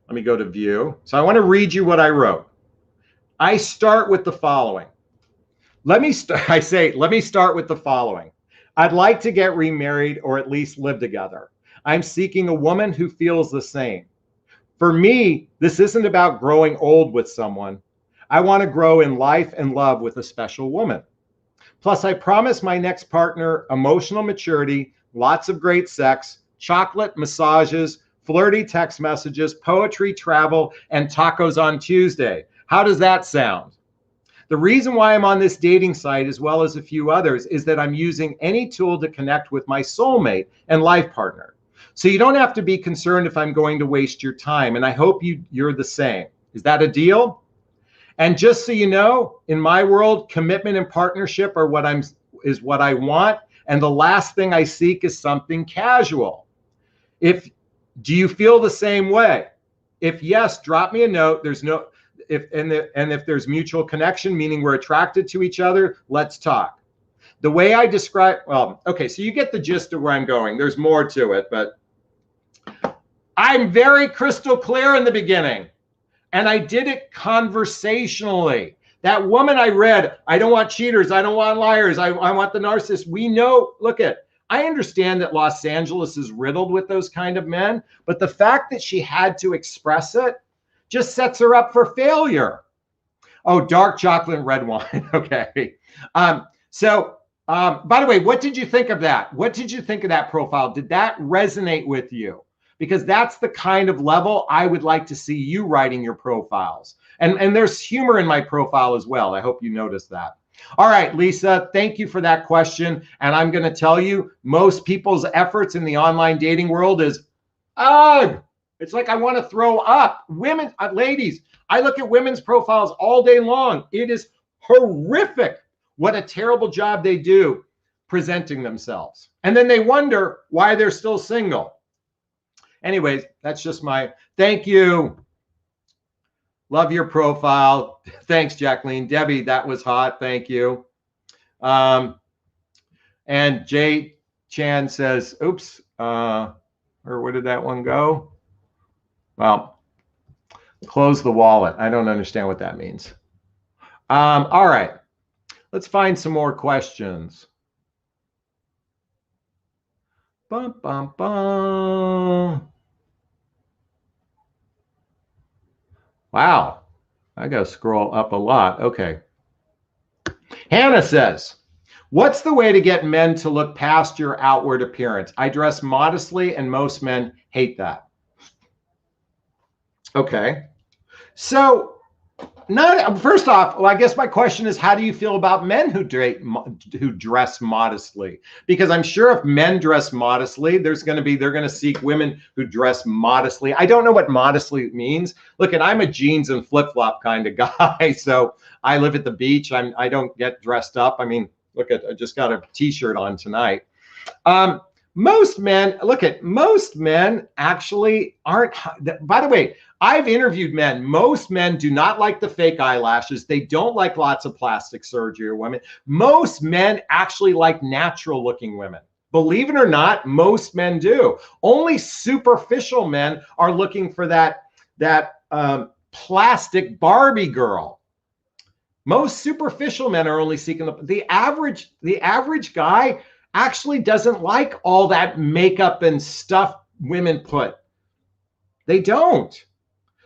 Let me go to view. So I want to read you what I wrote. I start with the following. Let me start with the following. I'd like to get remarried or at least live together. I'm seeking a woman who feels the same. For me, this isn't about growing old with someone. I want to grow in life and love with a special woman. Plus, I promise my next partner emotional maturity, lots of great sex, chocolate, massages, flirty text messages, poetry, travel, and tacos on Tuesday. How does that sound? The reason why I'm on this dating site, as well as a few others, is that I'm using any tool to connect with my soulmate and life partner. So you don't have to be concerned if I'm going to waste your time, and I hope you're the same. Is that a deal? And just so you know, in my world, commitment and partnership are what I want. And the last thing I seek is something casual. Do you feel the same way? If yes, drop me a note. If there's mutual connection, meaning we're attracted to each other, let's talk. The way I describe, well, okay, so you get the gist of where I'm going. There's more to it, but I'm very crystal clear in the beginning. And I did it conversationally. That woman I read, I don't want cheaters, I don't want liars, I want the narcissist. We know, I understand that Los Angeles is riddled with those kind of men, but the fact that she had to express it just sets her up for failure. Oh, dark chocolate and red wine. Okay. By the way, what did you think of that? What did you think of that profile? Did that resonate with you? Because that's the kind of level I would like to see you writing your profiles. And there's humor in my profile as well. I hope you noticed that. All right, Lisa, thank you for that question. And I'm going to tell you, most people's efforts in the online dating world is, ugh, it's like I want to throw up. Women, ladies, I look at women's profiles all day long. It is horrific what a terrible job they do presenting themselves. And then they wonder why they're still single. Anyways, that's just thank you. Love your profile. Thanks, Jacqueline. Debbie, that was hot. Thank you. And Jay Chan says, oops, or where did that one go? Well, close the wallet. I don't understand what that means. All right, let's find some more questions. Bum, bum, bum. Wow, I got to scroll up a lot. Okay. Hannah says, what's the way to get men to look past your outward appearance? I dress modestly and most men hate that. Okay. So first off, well, I guess my question is, how do you feel about men who dress modestly? Because I'm sure if men dress modestly, they're going to seek women who dress modestly. I don't know what modestly means. Look, and I'm a jeans and flip-flop kind of guy. So I live at the beach. I don't get dressed up. I mean, I just got a t-shirt on tonight. Most men actually aren't. By the way, I've interviewed men. Most men do not like the fake eyelashes. They don't like lots of plastic surgery or women. Most men actually like natural looking women. Believe it or not, most men do. Only superficial men are looking for that plastic Barbie girl. Most superficial men are only seeking the average guy actually doesn't like all that makeup and stuff women put. They don't.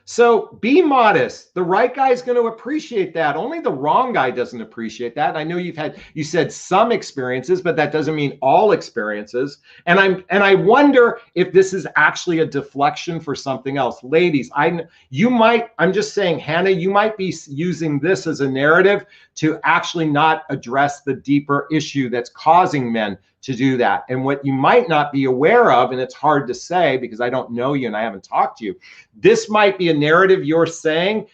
So be modest. The right guy is going to appreciate that. Only the wrong guy doesn't appreciate that. I know you said some experiences, but that doesn't mean all experiences. And I wonder if this is actually a deflection for something else. Ladies, I'm just saying, Hannah, you might be using this as a narrative to actually not address the deeper issue that's causing men to do that. And what you might not be aware of, and it's hard to say because I don't know you and I haven't talked to you, this might be a narrative you're saying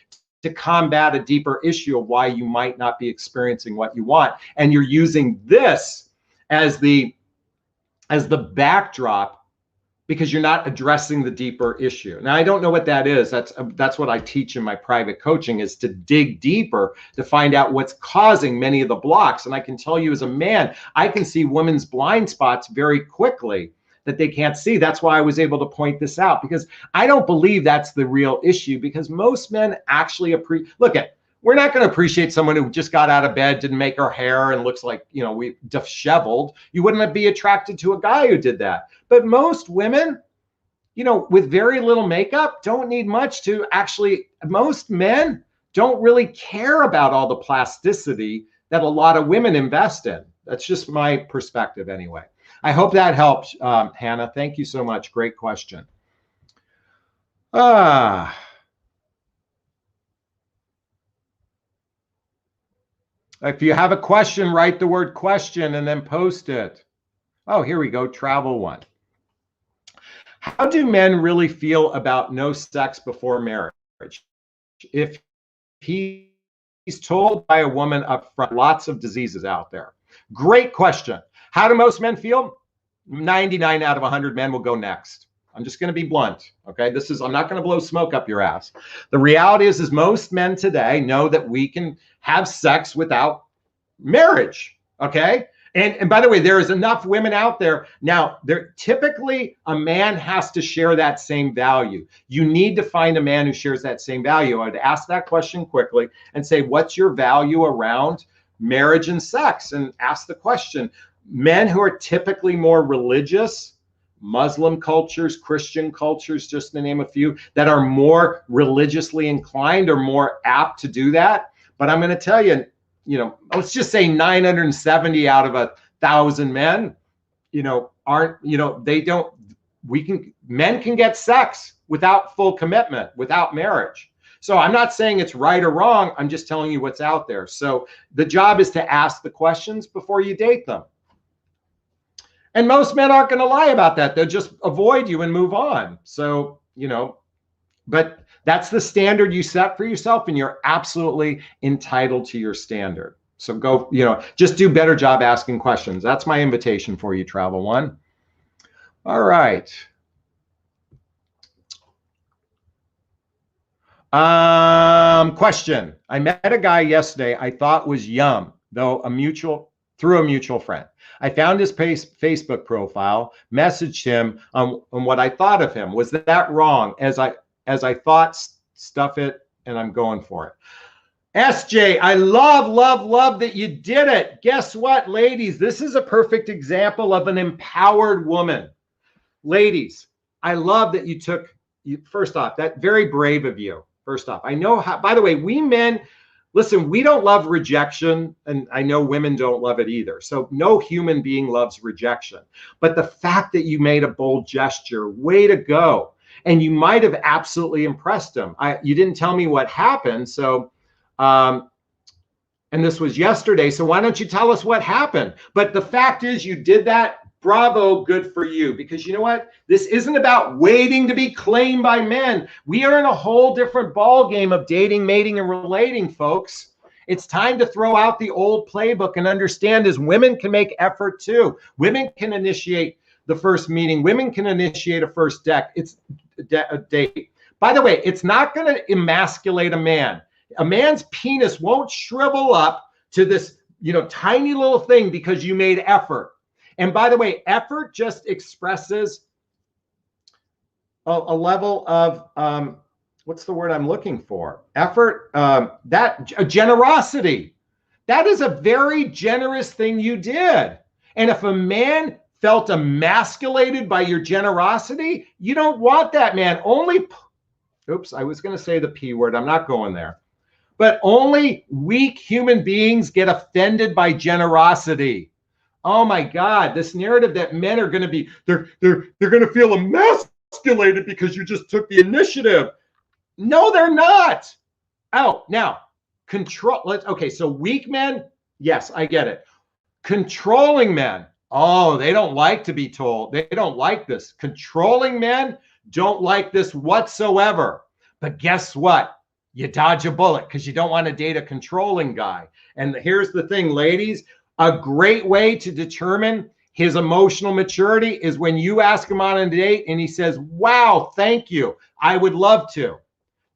to combat a deeper issue of why you might not be experiencing what you want. And you're using this as the backdrop because you're not addressing the deeper issue. Now, I don't know what that is. That's what I teach in my private coaching, is to dig deeper to find out what's causing many of the blocks. And I can tell you as a man, I can see women's blind spots very quickly that they can't see. That's why I was able to point this out, because I don't believe that's the real issue, because most men actually we're not going to appreciate someone who just got out of bed, didn't make her hair, and looks like, we disheveled. You wouldn't be attracted to a guy who did that. But most women, with very little makeup, don't need much to most men don't really care about all the plasticity that a lot of women invest in. That's just my perspective anyway. I hope that helps, Hannah. Thank you so much. Great question. If you have a question, write the word question and then post it. Oh, here we go. Travel one. How do men really feel about no sex before marriage? if he's told by a woman up front, lots of diseases out there? Great question. How do most men feel? 99 out of 100 men will go next. I'm just going to be blunt. Okay. I'm not going to blow smoke up your ass. The reality is most men today know that we can have sex without marriage. Okay. And by the way, there is enough women out there. Now, typically a man has to share that same value. You need to find a man who shares that same value. I'd ask that question quickly and say, what's your value around marriage and sex? And ask the question. Men who are typically more religious, Muslim cultures, Christian cultures, just to name a few, that are more religiously inclined are more apt to do that. But I'm going to tell you, let's just say 970 out of 1,000 men, men can get sex without full commitment, without marriage. So I'm not saying it's right or wrong. I'm just telling you what's out there. So the job is to ask the questions before you date them. And most men aren't going to lie about that. They'll just avoid you and move on. So, but that's the standard you set for yourself, and you're absolutely entitled to your standard. So go, just do a better job asking questions. That's my invitation for you, Travel One. All right. Question. I met a guy yesterday I thought was yum, though through a mutual friend. I found his Facebook profile, messaged him on what I thought of him. Was that wrong? As I thought, stuff it, and I'm going for it. SJ, I love that you did it. Guess what, ladies? This is a perfect example of an empowered woman. Ladies, I love that you took, first off, that very brave of you. First off, I know how, by the way, we men, listen, we don't love rejection, and I know women don't love it either. So no human being loves rejection. But the fact that you made a bold gesture, way to go. And you might have absolutely impressed him. You didn't tell me what happened. So, and this was yesterday. So why don't you tell us what happened? But the fact is you did that. Bravo, good for you. Because you know what? This isn't about waiting to be claimed by men. We are in a whole different ball game of dating, mating, and relating, folks. It's time to throw out the old playbook and understand is women can make effort too. Women can initiate the first meeting. Women can initiate a first date. By the way, it's not going to emasculate a man. A man's penis won't shrivel up to this, tiny little thing because you made effort. And by the way, effort just expresses a level of, what's the word I'm looking for? Effort, generosity. That is a very generous thing you did. And if a man felt emasculated by your generosity, you don't want that man. Oops, I was going to say the P word. I'm not going there. But only weak human beings get offended by generosity. Oh my God, this narrative that men are going to be, they're going to feel emasculated because you just took the initiative. No, they're not. Oh, now control. Okay, so weak men, yes, I get it. Controlling men, oh, they don't like to be told. They don't like this. Controlling men don't like this whatsoever. But guess what? You dodge a bullet because you don't want to date a controlling guy. And here's the thing, ladies, a great way to determine his emotional maturity is when you ask him on a date and he says, wow, thank you. I would love to.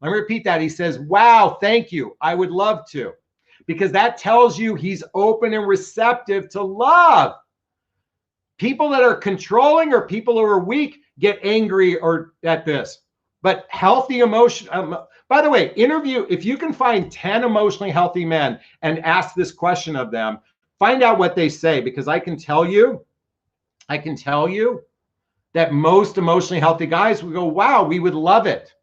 Let me repeat that. He says, wow, thank you. I would love to. Because that tells you he's open and receptive to love. People that are controlling or people who are weak get angry or at this. But healthy emotion, by the way, if you can find 10 emotionally healthy men and ask this question of them, find out what they say, because I can tell you that most emotionally healthy guys will go, wow, we would love it.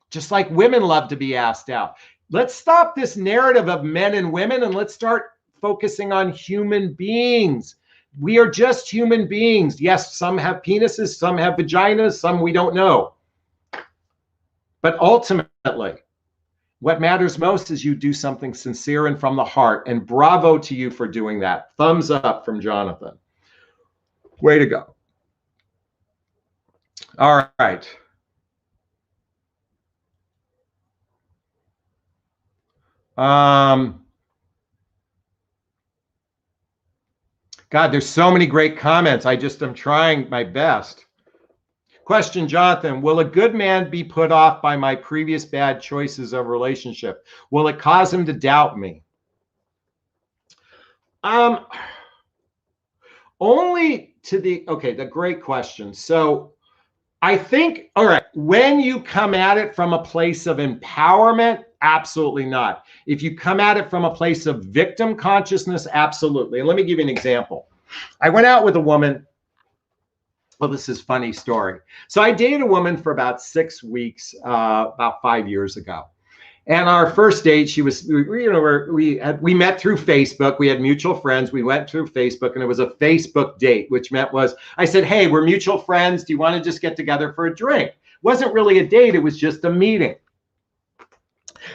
Just like women love to be asked out. Let's stop this narrative of men and women and let's start focusing on human beings. We are just human beings. Yes, some have penises, some have vaginas, some we don't know. But ultimately, what matters most is you do something sincere and from the heart. And bravo to you for doing that. Thumbs up from Jonathan. Way to go. All right. God, there's so many great comments. I'm trying my best. Question, Jonathan, will a good man be put off by my previous bad choices of relationship? Will it cause him to doubt me? Only to the great question. So I think, all right, when you come at it from a place of empowerment, absolutely not. If you come at it from a place of victim consciousness, absolutely. And let me give you an example. I went out with a woman. Well, this is a funny story. So I dated a woman for about 6 weeks, about 5 years ago. And our first date, she was, we met through Facebook. We had mutual friends. We went through Facebook, and it was a Facebook date, which I said, hey, we're mutual friends. Do you want to just get together for a drink? It wasn't really a date. It was just a meeting.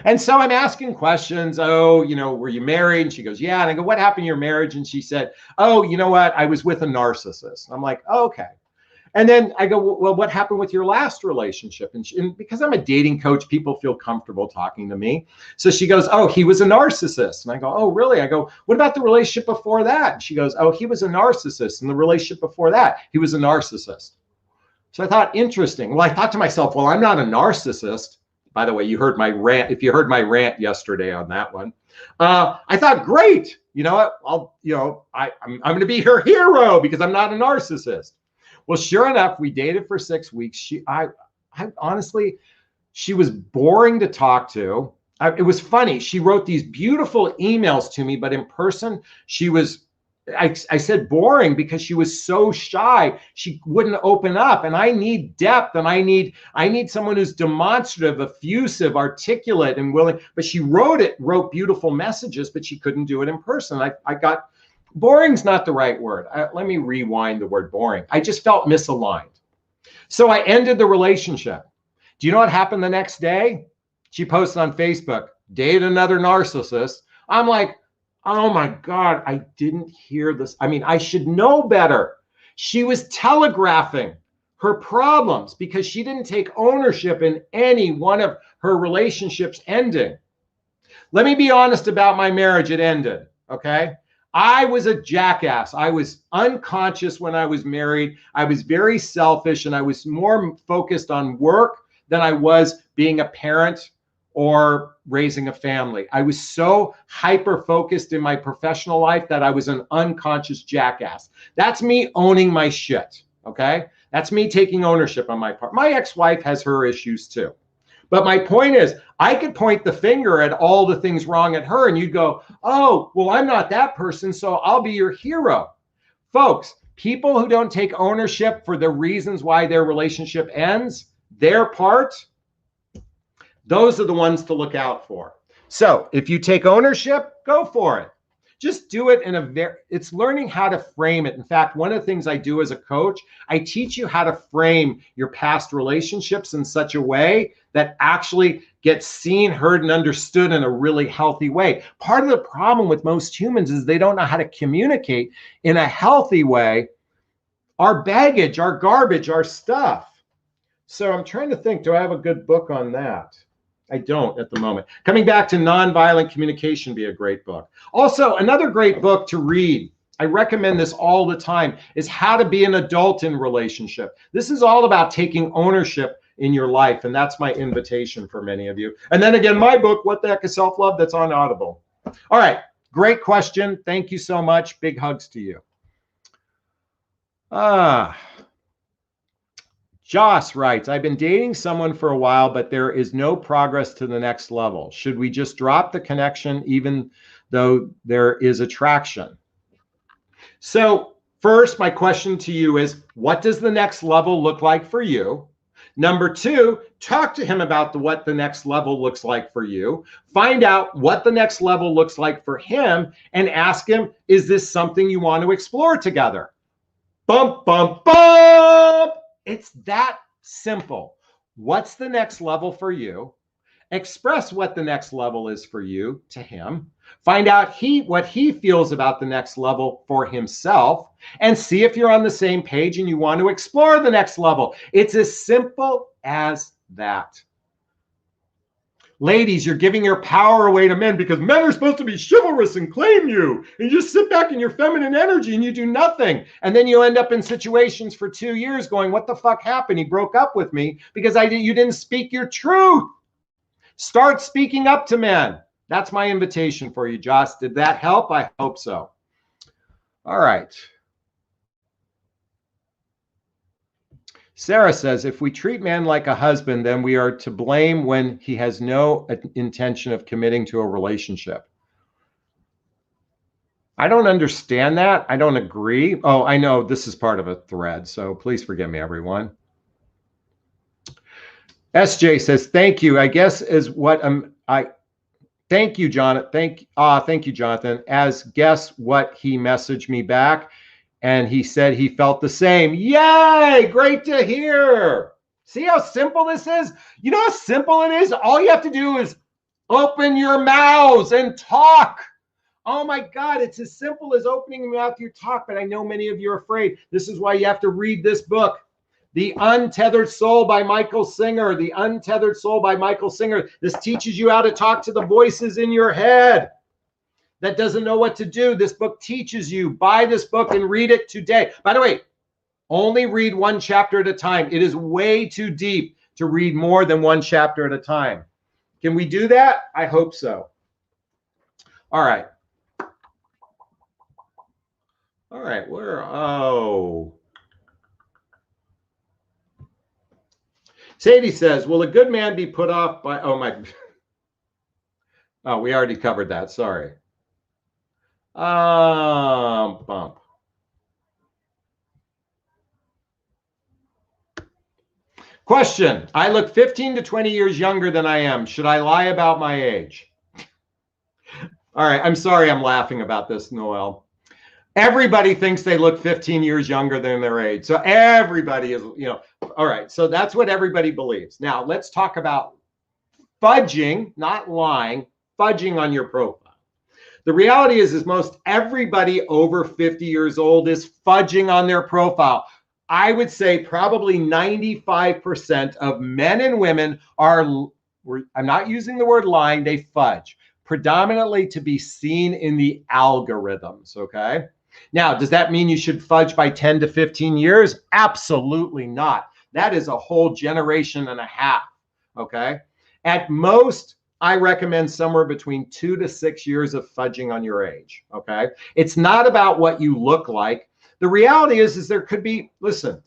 And so I'm asking questions. Oh, were you married? And she goes, yeah. And I go, what happened to your marriage? And she said, oh, you know what? I was with a narcissist. I'm like, oh, okay. And then I go, well, what happened with your last relationship? And because I'm a dating coach, people feel comfortable talking to me. So she goes, oh, he was a narcissist. And I go, oh, really? I go, what about the relationship before that? And she goes, oh, he was a narcissist. And the relationship before that, he was a narcissist. So I thought, interesting. Well, I thought to myself, well, I'm not a narcissist. By the way, you heard my rant. If you heard my rant yesterday on that one, I thought, great. You know what? I'm going to be her hero because I'm not a narcissist. Well, sure enough, we dated for 6 weeks. I honestly, she was boring to talk to. It was funny. She wrote these beautiful emails to me, but in person, I said boring because she was so shy. She wouldn't open up. And I need depth, and I need someone who's demonstrative, effusive, articulate, and willing. But she wrote beautiful messages, but she couldn't do it in person. I got boring's not the right word. Let me rewind the word boring. I just felt misaligned. So I ended the relationship. Do you know what happened the next day? She posted on Facebook, date another narcissist. I'm like, oh my God, I didn't hear this. I mean, I should know better. She was telegraphing her problems because she didn't take ownership in any one of her relationships ending. Let me be honest about my marriage. It ended, okay? I was a jackass. I was unconscious when I was married. I was very selfish, and I was more focused on work than I was being a parent or raising a family. I was so hyper-focused in my professional life that I was an unconscious jackass. That's me owning my shit, okay? That's me taking ownership on my part. My ex-wife has her issues too. But my point is, I could point the finger at all the things wrong at her, and you'd go, oh, well, I'm not that person, so I'll be your hero. Folks, people who don't take ownership for the reasons why their relationship ends, their part, those are the ones to look out for. So if you take ownership, go for it. Just do it it's learning how to frame it. In fact, one of the things I do as a coach, I teach you how to frame your past relationships in such a way that actually gets seen, heard, and understood in a really healthy way. Part of the problem with most humans is they don't know how to communicate in a healthy way our baggage, our garbage, our stuff. So I'm trying to think, do I have a good book on that? I don't at the moment. Coming back to Nonviolent Communication, be a great book. Also, another great book to read, I recommend this all the time, is How to Be an Adult in Relationship. This is all about taking ownership in your life, and that's my invitation for many of you. And then again, my book, What the Heck is Self-Love? That's on Audible. All right, great question. Thank you so much. Big hugs to you. Joss writes, I've been dating someone for a while, but there is no progress to the next level. Should we just drop the connection even though there is attraction? So first, my question to you is, what does the next level look like for you? Number two, talk to him about what the next level looks like for you. Find out what the next level looks like for him and ask him, is this something you want to explore together? Bump, bump, bump. It's that simple. What's the next level for you? Express what the next level is for you to him. Find out what he feels about the next level for himself, and see if you're on the same page and you want to explore the next level. It's as simple as that. Ladies, you're giving your power away to men because men are supposed to be chivalrous and claim you. And you just sit back in your feminine energy and you do nothing. And then you end up in situations for 2 years going, what the fuck happened? He broke up with me because you didn't speak your truth. Start speaking up to men. That's my invitation for you, Joss. Did that help? I hope so. All right. Sarah says, if we treat man like a husband, then we are to blame when he has no intention of committing to a relationship. I don't understand that. I don't agree. Oh, I know this is part of a thread, so please forgive me, everyone. SJ says, thank you. I guess is what thank you, Jonathan. Thank you, Jonathan. As guess what he messaged me back. And he said he felt the same. Yay! Great to hear. See how simple this is? You know how simple it is? All you have to do is open your mouths and talk. Oh my God, it's as simple as opening your mouth to talk, but I know many of you are afraid. This is why you have to read this book. The Untethered Soul by Michael Singer. The Untethered Soul by Michael Singer. This teaches you how to talk to the voices in your head that doesn't know what to do. This book teaches you. Buy this book and read it today. By the way, only read one chapter at a time. It is way too deep to read more than one chapter at a time. Can we do that? I hope so. All right. All right. Sadie says, will a good man be put off by, oh, we already covered that. Sorry. Bump. Question. I look 15 to 20 years younger than I am. Should I lie about my age? All right. I'm sorry I'm laughing about this, Noel. Everybody thinks they look 15 years younger than their age. So everybody is, all right. So that's what everybody believes. Now let's talk about fudging, not lying, fudging on your profile. The reality is most everybody over 50 years old is fudging on their profile. I would say probably 95% of men and women are, I'm not using the word lying, they fudge, predominantly to be seen in the algorithms, okay? Now, does that mean you should fudge by 10 to 15 years? Absolutely not. That is a whole generation and a half, okay? At most, I recommend somewhere between 2 to 6 years of fudging on your age, okay? It's not about what you look like. The reality is there could be, listen,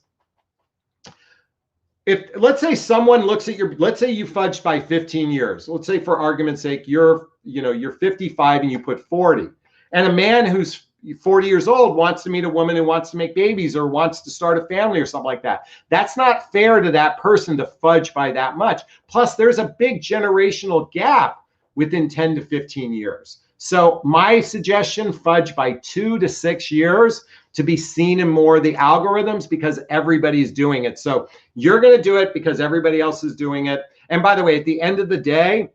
if let's say someone looks at let's say you fudged by 15 years. Let's say for argument's sake, you're 55 and you put 40. And a man who's 40 years old wants to meet a woman who wants to make babies or wants to start a family or something like that. That's not fair to that person to fudge by that much. Plus, there's a big generational gap within 10 to 15 years. So my suggestion, fudge by 2 to 6 years to be seen in more of the algorithms because everybody's doing it. So you're going to do it because everybody else is doing it. And by the way, at the end of the day,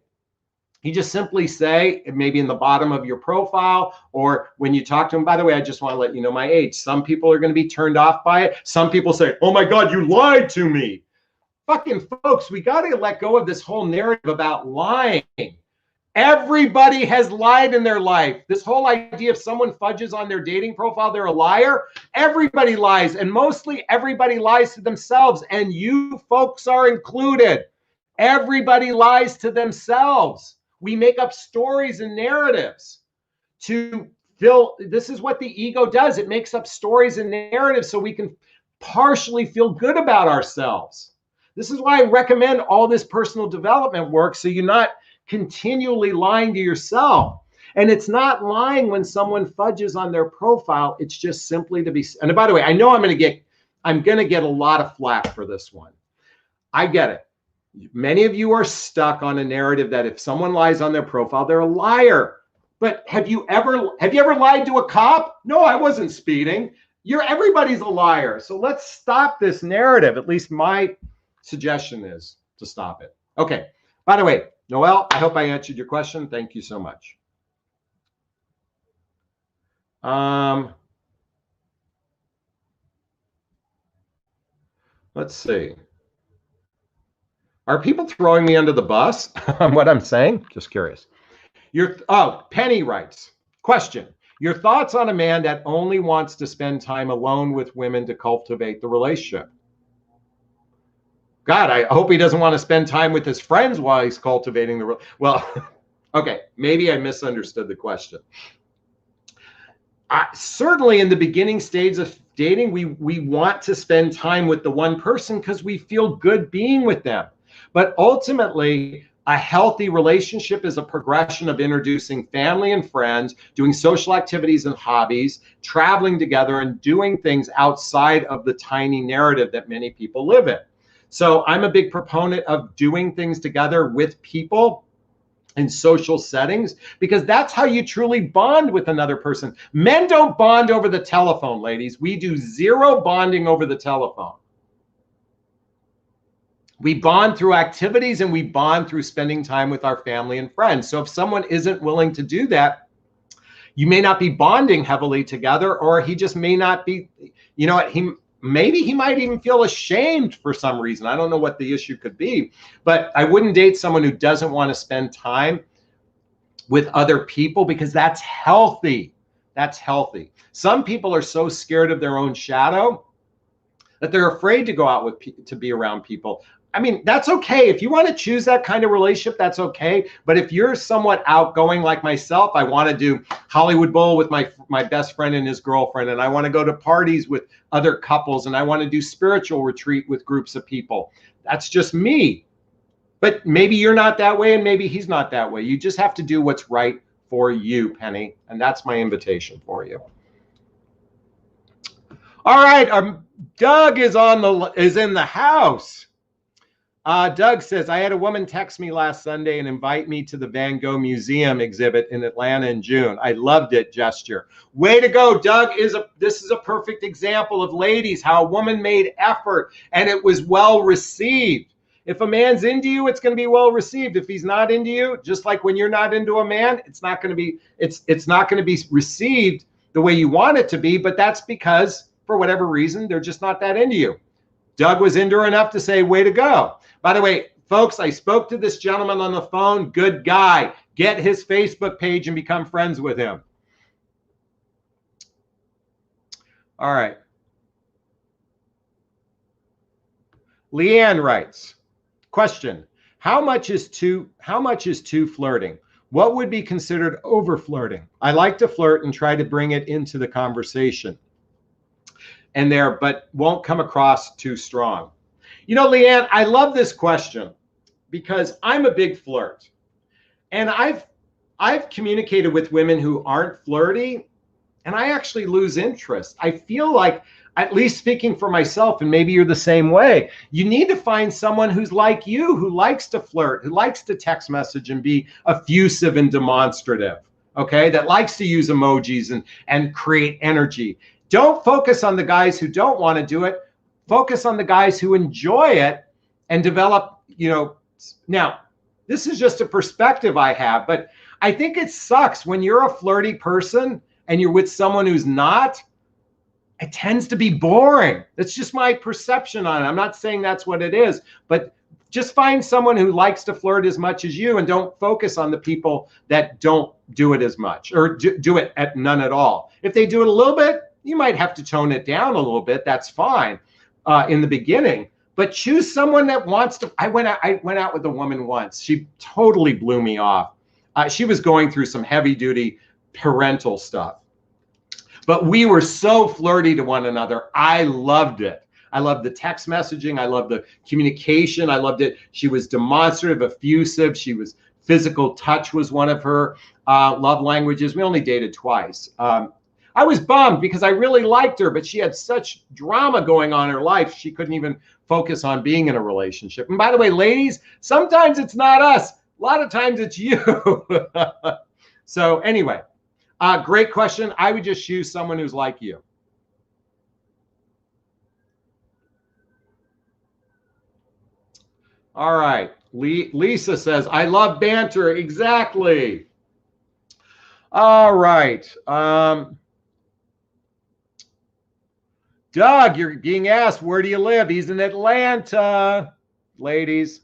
you just simply say, maybe in the bottom of your profile, or when you talk to them, by the way, I just want to let you know my age. Some people are going to be turned off by it. Some people say, oh my God, you lied to me. Fucking folks, we got to let go of this whole narrative about lying. Everybody has lied in their life. This whole idea if someone fudges on their dating profile, they're a liar. Everybody lies, and mostly everybody lies to themselves, and you folks are included. Everybody lies to themselves. We make up stories and narratives to fill. This is what the ego does. It makes up stories and narratives so we can partially feel good about ourselves. This is why I recommend all this personal development work, so you're not continually lying to yourself. And it's not lying when someone fudges on their profile. It's just simply to be. And by the way, I know I'm going to get a lot of flack for this one. I get it. Many of you are stuck on a narrative that if someone lies on their profile, they're a liar. But have you ever lied to a cop? No, I wasn't speeding. Everybody's a liar. So let's stop this narrative. At least my suggestion is to stop it. Okay. By the way, Noel, I hope I answered your question. Thank you so much. Let's see. Are people throwing me under the bus on what I'm saying? Just curious. Penny writes, question. Your thoughts on a man that only wants to spend time alone with women to cultivate the relationship? God, I hope he doesn't want to spend time with his friends while he's cultivating the well, okay, maybe I misunderstood the question. Certainly in the beginning stage of dating, we want to spend time with the one person because we feel good being with them. But ultimately, a healthy relationship is a progression of introducing family and friends, doing social activities and hobbies, traveling together, and doing things outside of the tiny narrative that many people live in. So I'm a big proponent of doing things together with people in social settings, because that's how you truly bond with another person. Men don't bond over the telephone, ladies. We do zero bonding over the telephone. We bond through activities and we bond through spending time with our family and friends. So if someone isn't willing to do that, you may not be bonding heavily together, or he just may not be, you know what, maybe he might even feel ashamed for some reason. I don't know what the issue could be, but I wouldn't date someone who doesn't want to spend time with other people, because that's healthy. That's healthy. Some people are so scared of their own shadow that they're afraid to go out to be around people. I mean, that's okay. If you want to choose that kind of relationship, that's okay. But if you're somewhat outgoing like myself, I want to do Hollywood Bowl with my best friend and his girlfriend, and I want to go to parties with other couples, and I want to do spiritual retreat with groups of people. That's just me. But maybe you're not that way, and maybe he's not that way. You just have to do what's right for you, Penny. And that's my invitation for you. All right, Doug is in the house. Doug says, I had a woman text me last Sunday and invite me to the Van Gogh Museum exhibit in Atlanta in June. I loved it. Gesture. Way to go, Doug. This is a perfect example of, ladies, how a woman made effort and it was well received. If a man's into you, it's going to be well received. If he's not into you, just like when you're not into a man, it's not going to be received the way you want it to be. But that's because, for whatever reason, they're just not that into you. Doug was into her enough to say, way to go. By the way, folks, I spoke to this gentleman on the phone. Good guy. Get his Facebook page and become friends with him. All right. Leanne writes, question, how much is too flirting? What would be considered over flirting? I like to flirt and try to bring it into the conversation but won't come across too strong. You know, Leanne, I love this question because I'm a big flirt. And I've communicated with women who aren't flirty, and I actually lose interest. I feel like, at least speaking for myself, and maybe you're the same way, you need to find someone who's like you, who likes to flirt, who likes to text message and be effusive and demonstrative, okay? That likes to use emojis and create energy. Don't focus on the guys who don't want to do it. Focus on the guys who enjoy it and develop, now, this is just a perspective I have, but I think it sucks when you're a flirty person and you're with someone who's not. It tends to be boring. That's just my perception on it. I'm not saying that's what it is, but just find someone who likes to flirt as much as you, and don't focus on the people that don't do it as much, or do it at none at all. If they do it a little bit, you might have to tone it down a little bit. That's fine in the beginning, but choose someone that wants to. I went out with a woman once. She totally blew me off. She was going through some heavy duty parental stuff, but we were so flirty to one another. I loved it. I loved the text messaging. I loved the communication. I loved it. She was demonstrative, effusive. Physical touch was one of her love languages. We only dated twice. I was bummed because I really liked her, but she had such drama going on in her life. She couldn't even focus on being in a relationship. And by the way, ladies, sometimes it's not us. A lot of times it's you. So anyway, great question. I would just choose someone who's like you. All right. Lisa says, I love banter. Exactly. All right. Doug, you're being asked, where do you live? He's in Atlanta, ladies.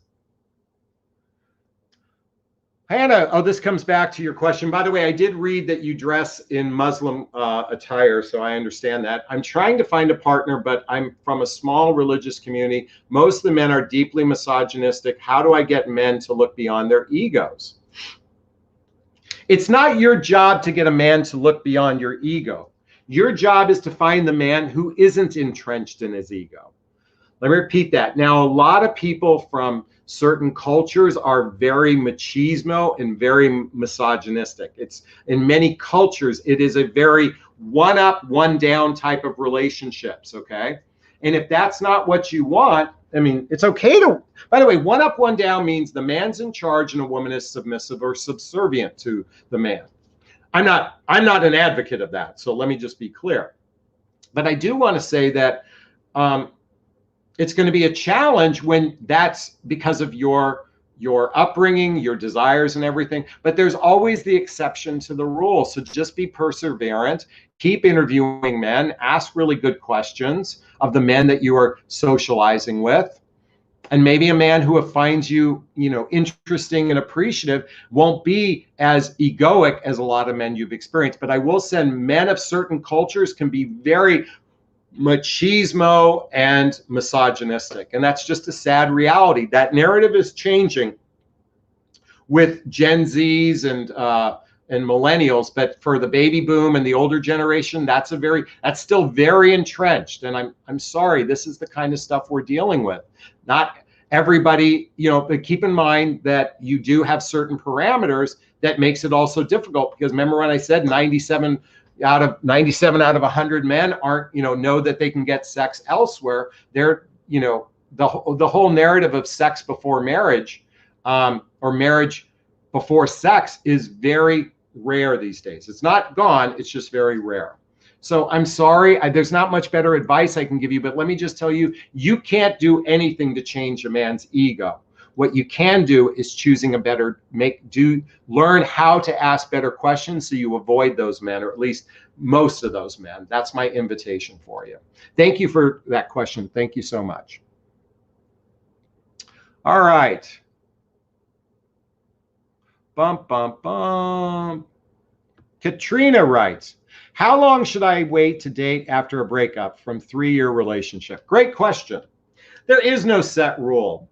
Hannah, oh, this comes back to your question. By the way, I did read that you dress in Muslim attire, so I understand that. I'm trying to find a partner, but I'm from a small religious community. Most of the men are deeply misogynistic. How do I get men to look beyond their egos? It's not your job to get a man to look beyond your ego. Your job is to find the man who isn't entrenched in his ego. Let me repeat that. Now, a lot of people from certain cultures are very machismo and very misogynistic. It's in many cultures, it is a very one up, one down type of relationships. Okay. And if that's not what you want, I mean, it's okay to, by the way, one up, one down means the man's in charge and a woman is submissive or subservient to the man. I'm not an advocate of that. So let me just be clear. But I do want to say that it's going to be a challenge when that's because of your upbringing, your desires and everything. But there's always the exception to the rule. So just be perseverant, keep interviewing men, ask really good questions of the men that you are socializing with. And maybe a man who finds you, interesting and appreciative won't be as egoic as a lot of men you've experienced. But I will say men of certain cultures can be very machismo and misogynistic. And that's just a sad reality. That narrative is changing with Gen Zs and millennials, but for the baby boom and the older generation, that's still very entrenched. And I'm sorry, this is the kind of stuff we're dealing with. Not everybody, but keep in mind that you do have certain parameters that makes it also difficult, because remember when I said 97 out of 100 men aren't, know that they can get sex elsewhere. They're, the whole narrative of sex before marriage, or marriage before sex, is very rare these days. It's not gone, it's just very rare. So I'm sorry, there's not much better advice I can give you, but let me just tell you, you can't do anything to change a man's ego. What you can do is choosing a better, learn how to ask better questions so you avoid those men, or at least most of those men. That's my invitation for you. Thank you for that question. Thank you so much. All right. Bump, bump, bump. Katrina writes, how long should I wait to date after a breakup from 3-year relationship? Great question. There is no set rule.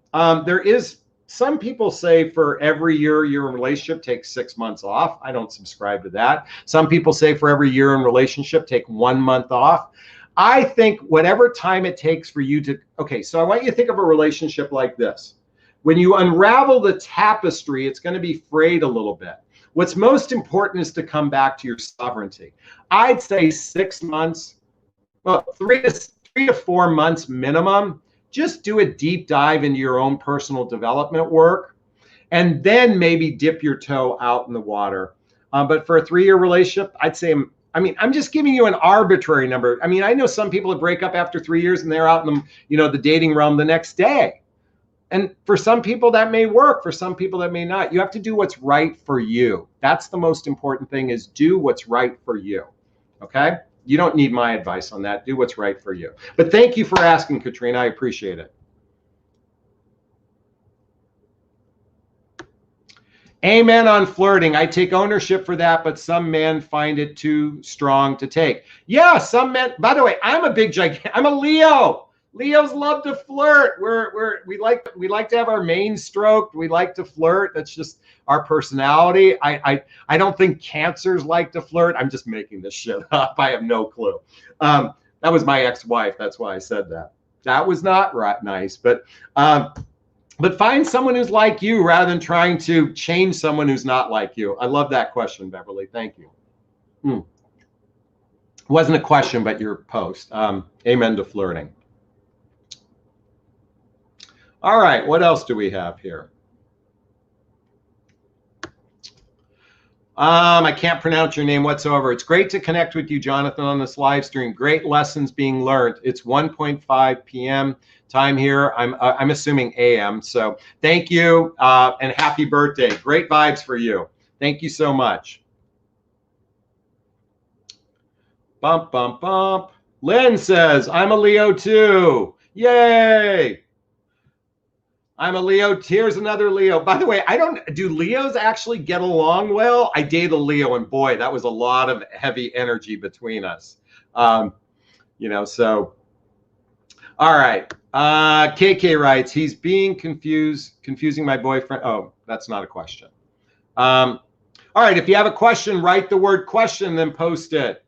Some people say for every year you're in a relationship, take 6 months off. I don't subscribe to that. Some people say for every year in a relationship, take 1 month off. I think whatever time it takes for you to, okay, so I want you to think of a relationship like this. When you unravel the tapestry, it's going to be frayed a little bit. What's most important is to come back to your sovereignty. I'd say 6 months, well, 3 to 4 months minimum. Just do a deep dive into your own personal development work, and then maybe dip your toe out in the water. But for a 3-year relationship, I'd say, I'm just giving you an arbitrary number. I know some people that break up after 3 years and they're out in the dating realm the next day. And for some people that may work, for some people that may not. You have to do what's right for you. That's the most important thing, is do what's right for you. Okay? You don't need my advice on that. Do what's right for you. But thank you for asking, Katrina. I appreciate it. Amen on flirting. I take ownership for that, but some men find it too strong to take. Yeah, some men. By the way, I'm a Leo. Leos love to flirt. We like to have our mane stroked. We like to flirt. That's just our personality. I don't think Cancers like to flirt. I'm just making this shit up. I have no clue. That was my ex-wife. That's why I said that. That was not right nice. But find someone who's like you rather than trying to change someone who's not like you. I love that question, Beverly. Thank you. Wasn't a question, but your post. Amen to flirting. All right, what else do we have here? I can't pronounce your name whatsoever. It's great to connect with you, Jonathan, on this live stream. Great lessons being learned. It's 1:5 p.m. time here. I'm assuming a.m. So thank you, and happy birthday. Great vibes for you. Thank you so much. Bump, bump, bump. Lynn says, I'm a Leo too. Yay. I'm a Leo. Here's another Leo. By the way, do Leos actually get along well? I date a Leo, and boy, that was a lot of heavy energy between us. So all right. KK writes, he's being confusing my boyfriend. Oh, that's not a question. All right. If you have a question, write the word question, then post it.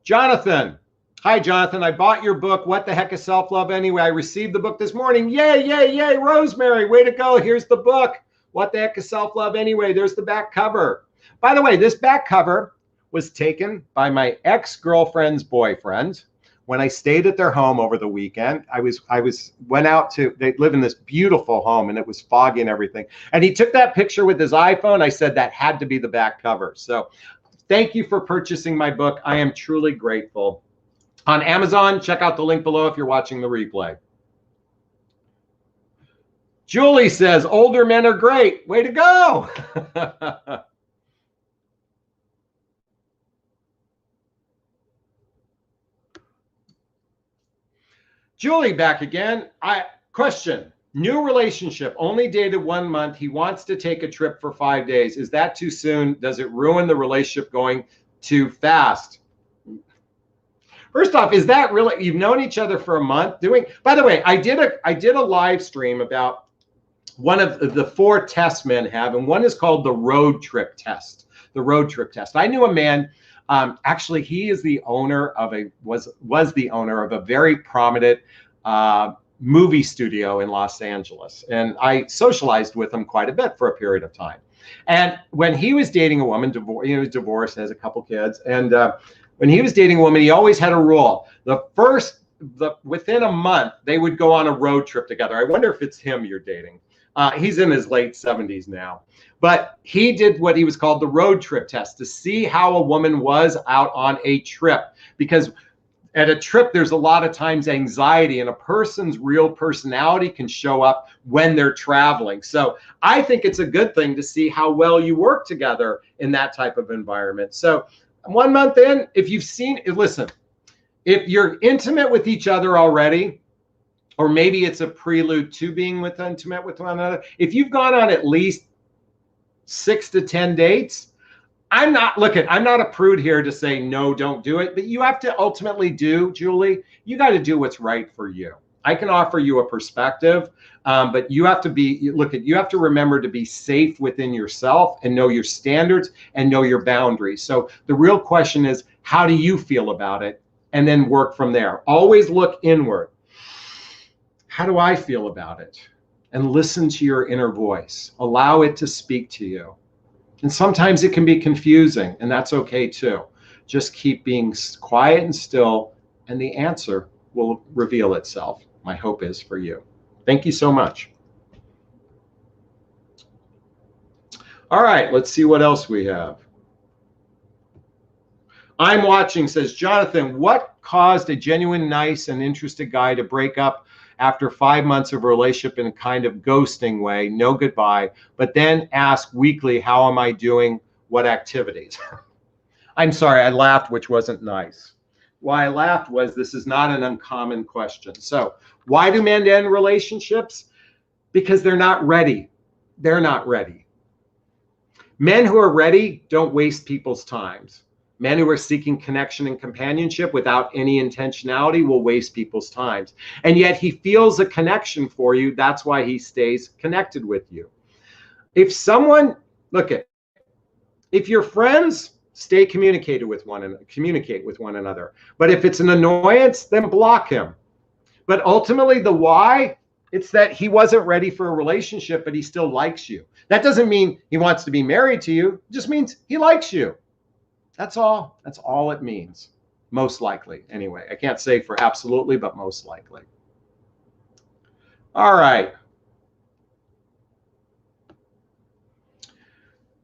Jonathan. Hi, Jonathan. I bought your book, What the Heck is Self-Love Anyway? I received the book this morning. Yay, yay, yay. Rosemary, way to go. Here's the book, What the Heck is Self-Love Anyway? There's the back cover. By the way, this back cover was taken by my ex-girlfriend's boyfriend when I stayed at their home over the weekend. They live in this beautiful home, and it was foggy and everything. And he took that picture with his iPhone. I said that had to be the back cover. So thank you for purchasing my book. I am truly grateful. On Amazon, check out the link below if you're watching the replay. Julie says, older men are great. Way to go. Julie back again. Question. New relationship, only dated 1 month. He wants to take a trip for 5 days. Is that too soon? Does it ruin the relationship going too fast? First off, is that really, you've known each other for a month by the way, I did a live stream about one of the 4 tests men have, and one is called the road trip test. The road trip test. I knew a man, actually he is the owner of was the owner of a very prominent movie studio in Los Angeles. And I socialized with him quite a bit for a period of time. And when he was dating a woman, he was divorced, has a couple kids, and when he was dating a woman, he always had a rule. Within a month, they would go on a road trip together. I wonder if it's him you're dating. He's in his late 70s now. But he did what he was called the road trip test to see how a woman was out on a trip. Because at a trip, there's a lot of times anxiety, and a person's real personality can show up when they're traveling. So I think it's a good thing to see how well you work together in that type of environment. So 1 month in, if you're intimate with each other already, or maybe it's a prelude to being intimate with one another, if you've gone on at least 6 to 10 dates, I'm not a prude here to say, no, don't do it, but you have to ultimately Julie, you got to do what's right for you. I can offer you a perspective, but you have to remember to be safe within yourself and know your standards and know your boundaries. So the real question is, how do you feel about it? And then work from there. Always look inward. How do I feel about it? And listen to your inner voice. Allow it to speak to you. And sometimes it can be confusing, and that's okay too. Just keep being quiet and still, and the answer will reveal itself. My hope is for you. Thank you so much. All right, let's see what else we have. I'm watching says, Jonathan, what caused a genuine, nice, and interested guy to break up after 5 months of relationship in a kind of ghosting way, no goodbye, but then ask weekly, how am I doing? What activities? I'm sorry, I laughed, which wasn't nice. Why I laughed was this is not an uncommon question. So why do men end relationships? Because they're not ready. They're not ready. Men who are ready don't waste people's times. Men who are seeking connection and companionship without any intentionality will waste people's times. And yet he feels a connection for you. That's why he stays connected with you. If your friends, stay communicate with one another. But if it's an annoyance, then block him. But ultimately the why, it's that he wasn't ready for a relationship, but he still likes you. That doesn't mean he wants to be married to you. It just means he likes you. That's all. That's all it means. Most likely, anyway. I can't say for absolutely, but most likely. All right.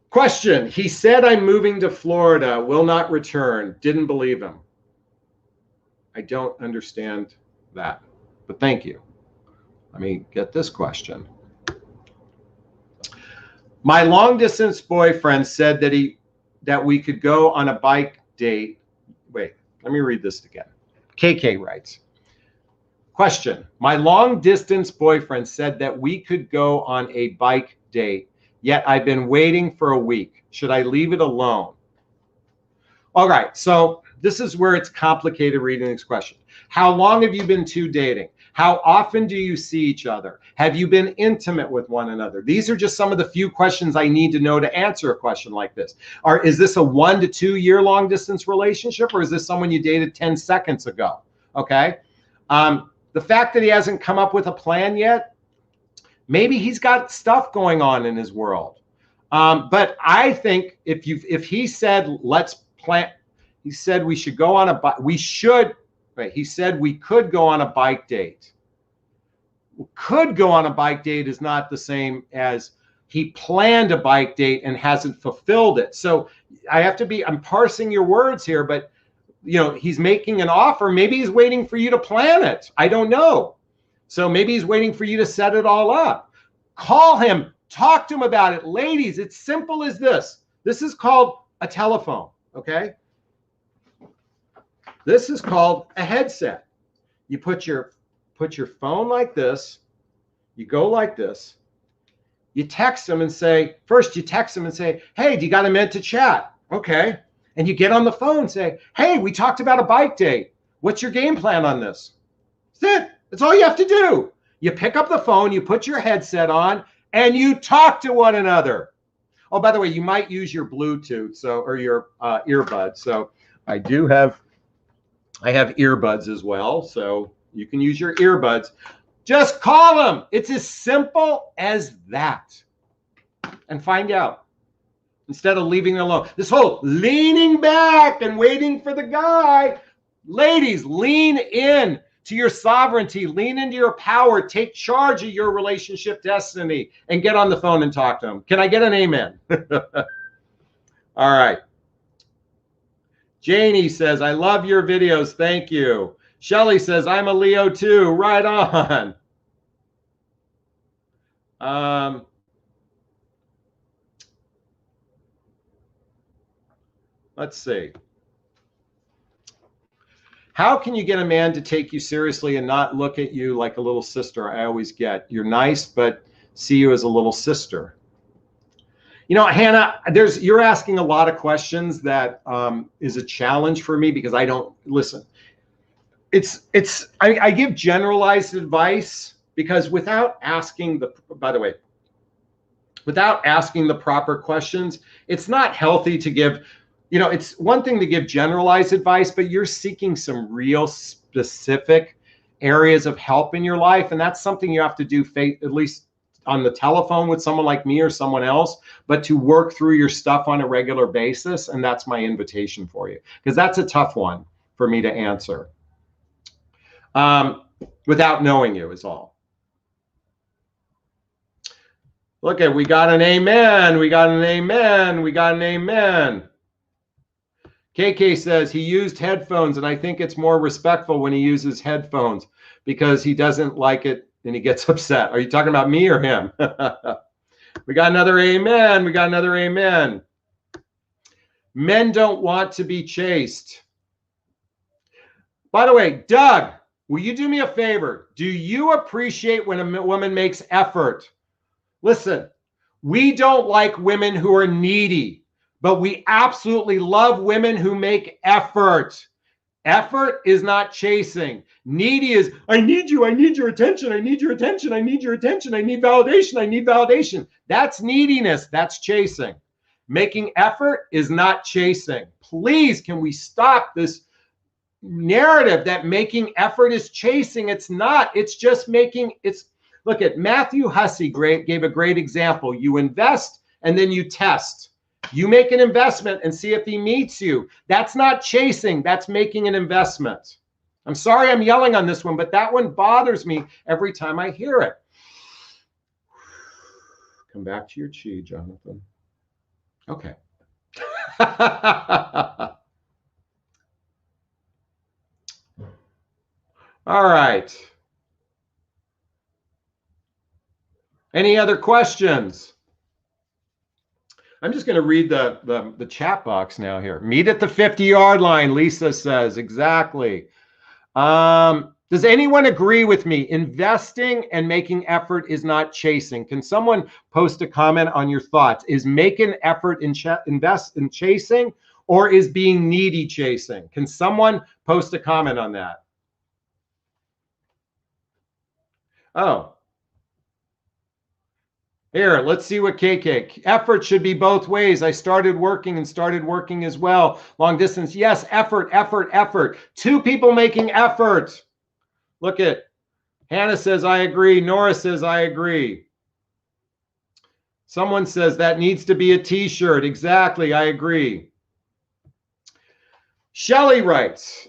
Question. He said, I'm moving to Florida, will not return. Didn't believe him. I don't understand that, but thank you. Let me get this question. My long distance boyfriend said that we could go on a bike date. Wait, let me read this again. KK writes, Question. My long distance boyfriend said that we could go on a bike date, yet I've been waiting for a week. Should I leave it alone? All right. So this is where it's complicated reading this question. How long have you been dating? How often do you see each other? Have you been intimate with one another? These are just some of the few questions I need to know to answer a question like this. Is this a 1 to 2 year long distance relationship, or is this someone you dated 10 seconds ago? Okay. The fact that he hasn't come up with a plan yet, maybe he's got stuff going on in his world. But I think if he said, let's plan, he said we should go on a bike, he said we could go on a bike date. Could go on a bike date is not the same as he planned a bike date and hasn't fulfilled it. So I'm parsing your words here, but he's making an offer. Maybe he's waiting for you to plan it. I don't know. So maybe he's waiting for you to set it all up. Call him, talk to him about it. Ladies, it's simple as this. This is called a telephone, okay? This is called a headset. You put your phone like this, you go like this, you text him and say, hey, do you got a minute to chat? Okay. And you get on the phone and say, hey, we talked about a bike date. What's your game plan on this? That's it. That's all you have to do. You pick up the phone, you put your headset on, and you talk to one another. Oh, by the way, you might use your Bluetooth or your earbuds. So I have earbuds as well. So you can use your earbuds. Just call them. It's as simple as that. And find out. Instead of leaving it alone. This whole leaning back and waiting for the guy. Ladies, lean in to your sovereignty. Lean into your power. Take charge of your relationship destiny and get on the phone and talk to him. Can I get an amen? All right. Janie says, I love your videos. Thank you. Shelly says, I'm a Leo too. Right on. Let's see. How can you get a man to take you seriously and not look at you like a little sister? I always get, you're nice, but see you as a little sister. Hannah, you're asking a lot of questions that is a challenge for me because I don't listen. I give generalized advice because without asking the proper questions, it's not healthy to give. It's one thing to give generalized advice, but you're seeking some real specific areas of help in your life. And that's something you have to do at least on the telephone with someone like me or someone else, but to work through your stuff on a regular basis. And that's my invitation for you, because that's a tough one for me to answer without knowing you is all. Look at, we got an amen. We got an amen. We got an amen. KK says he used headphones, and I think it's more respectful when he uses headphones because he doesn't like it and he gets upset. Are you talking about me or him? We got another amen. We got another amen. Men don't want to be chased. By the way, Doug, will you do me a favor? Do you appreciate when a woman makes effort? Listen, we don't like women who are needy. But we absolutely love women who make effort. Effort is not chasing. Needy is, I need you, I need your attention, I need your attention, I need your attention, I need validation, I need validation. That's neediness, that's chasing. Making effort is not chasing. Please, can we stop this narrative that making effort is chasing? It's not, it's just look at Matthew Hussey gave a great example. You invest and then you test. You make an investment and see if he meets you. That's not chasing. That's making an investment. I'm sorry I'm yelling on this one, but that one bothers me every time I hear it. Come back to your chi, Jonathan. Okay. All right. Any other questions? I'm just going to read the chat box now here. Meet at the 50-yard line, Lisa says. Exactly. Does anyone agree with me? Investing and making effort is not chasing. Can someone post a comment on your thoughts? Is making effort in invest in chasing, or is being needy chasing? Can someone post a comment on that? Oh, here, let's see what KK. Effort should be both ways. I started working and started working as well. Long distance. Yes, effort, effort, effort. Two people making effort. Look at Hannah says, I agree. Nora says, I agree. Someone says that needs to be a t-shirt. Exactly. I agree. Shelly writes,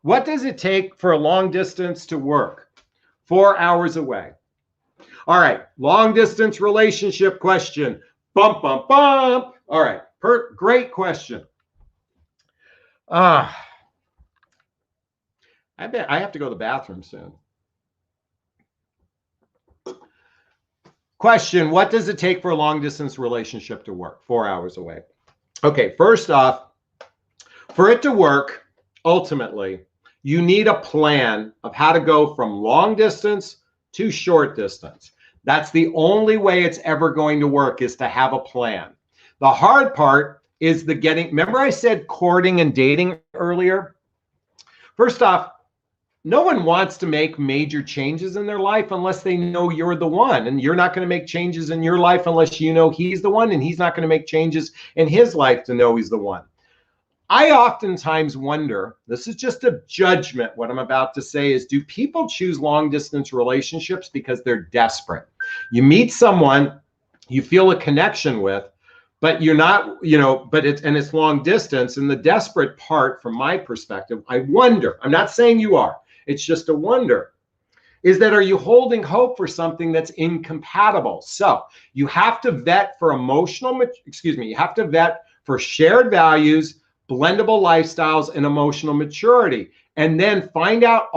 what does it take for a long distance to work? 4 hours away. All right. Long distance relationship question. Bump, bump, bump. All right. Great question. I bet I have to go to the bathroom soon. Question, what does it take for a long distance relationship to work? 4 hours away. Okay, first off, for it to work, ultimately, you need a plan of how to go from long distance to short distance. That's the only way it's ever going to work, is to have a plan. The hard part is the getting, remember I said courting and dating earlier? First off, no one wants to make major changes in their life unless they know you're the one. And you're not going to make changes in your life unless you know he's the one, and he's not going to make changes in his life to know he's the one. I oftentimes wonder, this is just a judgment, what I'm about to say is, do people choose long distance relationships because they're desperate? You meet someone you feel a connection with, but you're not, but it's long distance. And the desperate part, from my perspective, I wonder, I'm not saying you are, it's just a wonder, is that, are you holding hope for something that's incompatible? So you have to vet for you have to vet for shared values, blendable lifestyles, and emotional maturity. And then find out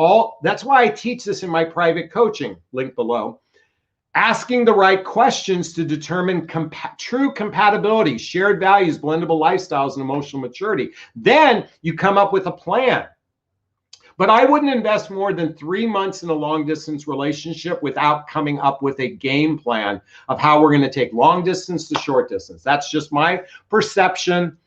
that's why I teach this in my private coaching, link below, asking the right questions to determine true compatibility, shared values, blendable lifestyles, and emotional maturity. Then you come up with a plan. But I wouldn't invest more than 3 months in a long distance relationship without coming up with a game plan of how we're going to take long distance to short distance. That's just my perception.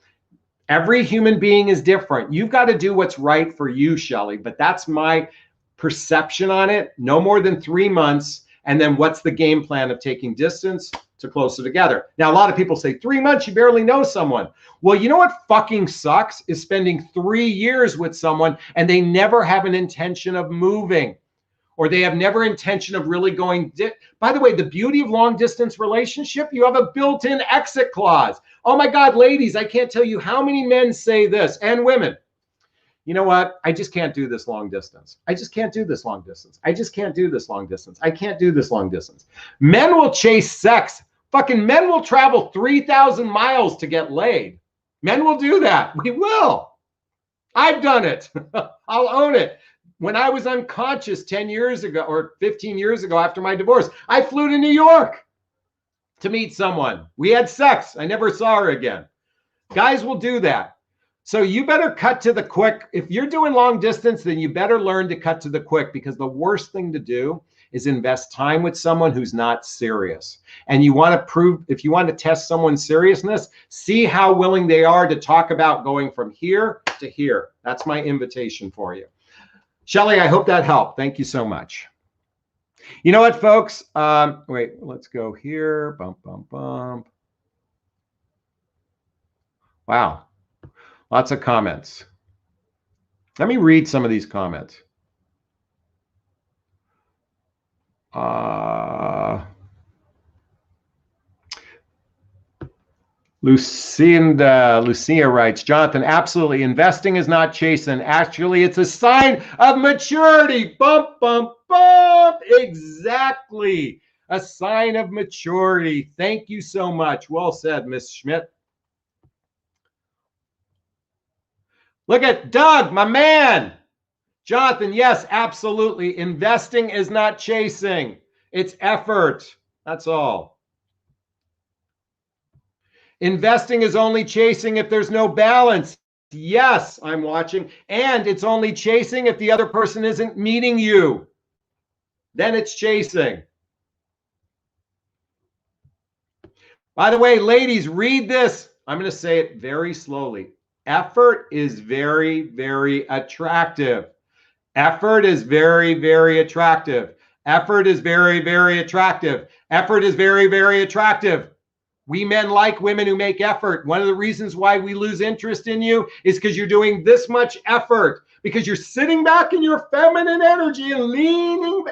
Every human being is different. You've got to do what's right for you, Shelly, but that's my perception on it. No more than 3 months. And then what's the game plan of taking distance to closer together? Now, a lot of people say 3 months, you barely know someone. Well, you know what fucking sucks is spending 3 years with someone and they never have an intention of moving, or they have never intention of really going. By the way, the beauty of long distance relationship, you have a built-in exit clause. Oh my God, ladies, I can't tell you how many men say this, and women. You know what? I just can't do this long distance. I just can't do this long distance. I just can't do this long distance. I can't do this long distance. Men will chase sex. Fucking men will travel 3,000 miles to get laid. Men will do that. We will. I've done it. I'll own it. When I was unconscious 10 years ago or 15 years ago after my divorce, I flew to New York to meet someone. We had sex. I never saw her again. Guys will do that. So you better cut to the quick. If you're doing long distance, then you better learn to cut to the quick, because the worst thing to do is invest time with someone who's not serious. And you want to prove, if you want to test someone's seriousness, see how willing they are to talk about going from here to here. That's my invitation for you. Shelly, I hope that helped. Thank you so much. You know what, folks? Wait, let's go here. Bump, bump, bump. Wow. Lots of comments. Let me read some of these comments. Lucia writes, Jonathan, absolutely. Investing is not chasing. Actually, it's a sign of maturity. Bump, bump, bump. Exactly. A sign of maturity. Thank you so much. Well said, Miss Schmidt. Look at Doug, my man. Jonathan, yes, absolutely. Investing is not chasing. It's effort. That's all. Investing is only chasing if there's no balance. Yes, I'm watching. And it's only chasing if the other person isn't meeting you. Then it's chasing. By the way, ladies, read this. I'm going to say it very slowly. Effort is very, very attractive. Effort is very, very attractive. Effort is very, very attractive. Effort is very, very attractive. We men like women who make effort. One of the reasons why we lose interest in you is because you're doing this much effort, because you're sitting back in your feminine energy and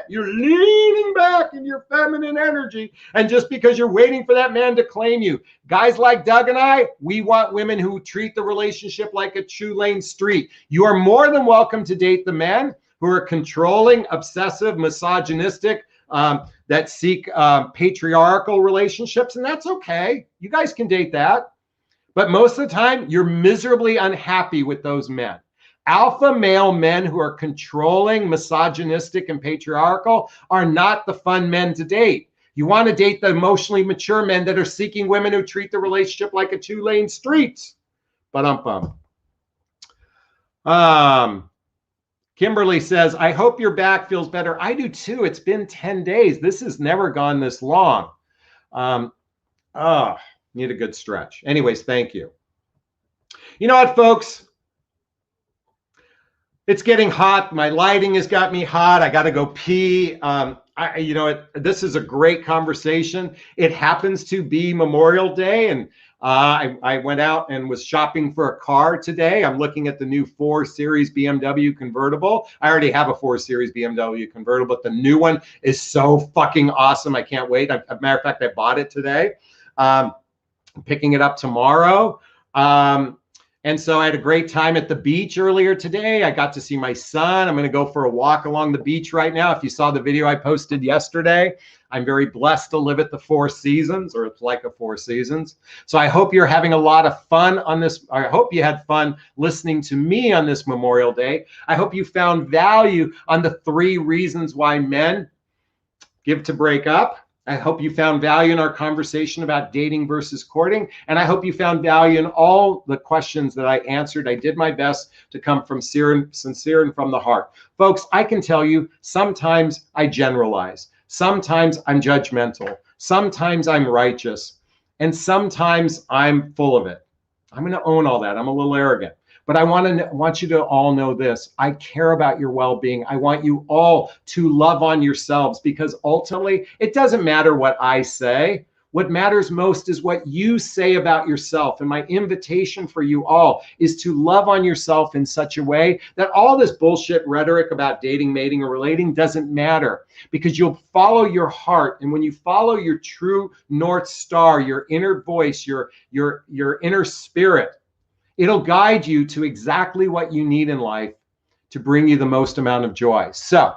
you're leaning back in your feminine energy. And just because you're waiting for that man to claim you, guys like Doug and I, we want women who treat the relationship like a 2-lane street. You are more than welcome to date the men who are controlling, obsessive, misogynistic, that seek patriarchal relationships, and that's okay. You guys can date that. But most of the time, you're miserably unhappy with those men. Alpha male men who are controlling, misogynistic, and patriarchal are not the fun men to date. You want to date the emotionally mature men that are seeking women who treat the relationship like a 2-lane street. Kimberly says, I hope your back feels better. I do too. It's been 10 days. This has never gone this long. Need a good stretch. Anyways, thank you. You know what, folks? It's getting hot. My lighting has got me hot. I got to go pee. This is a great conversation. It happens to be Memorial Day, and I went out and was shopping for a car today. I'm looking at the new 4 Series BMW convertible. I already have a 4 Series BMW convertible, but the new one is so fucking awesome. I can't wait. As a matter of fact, I bought it today. I'm picking it up tomorrow. And so I had a great time at the beach earlier today. I got to see my son. I'm going to go for a walk along the beach right now. If you saw the video I posted yesterday, I'm very blessed to live at the 4 Seasons, or it's like a 4 Seasons. So I hope you're having a lot of fun on this. I hope you had fun listening to me on this Memorial Day. I hope you found value on the 3 reasons why men give to break up. I hope you found value in our conversation about dating versus courting. And I hope you found value in all the questions that I answered. I did my best to come from sincere and from the heart. Folks, I can tell you, sometimes I generalize. Sometimes I'm judgmental. Sometimes I'm righteous. And sometimes I'm full of it. I'm going to own all that. I'm a little arrogant. But I want you to all know this. I care about your well-being. I want you all to love on yourselves, because ultimately it doesn't matter what I say. What matters most is what you say about yourself. And my invitation for you all is to love on yourself in such a way that all this bullshit rhetoric about dating, mating, or relating doesn't matter, because you'll follow your heart. And when you follow your true North Star, your inner voice, your inner spirit, it'll guide you to exactly what you need in life to bring you the most amount of joy. So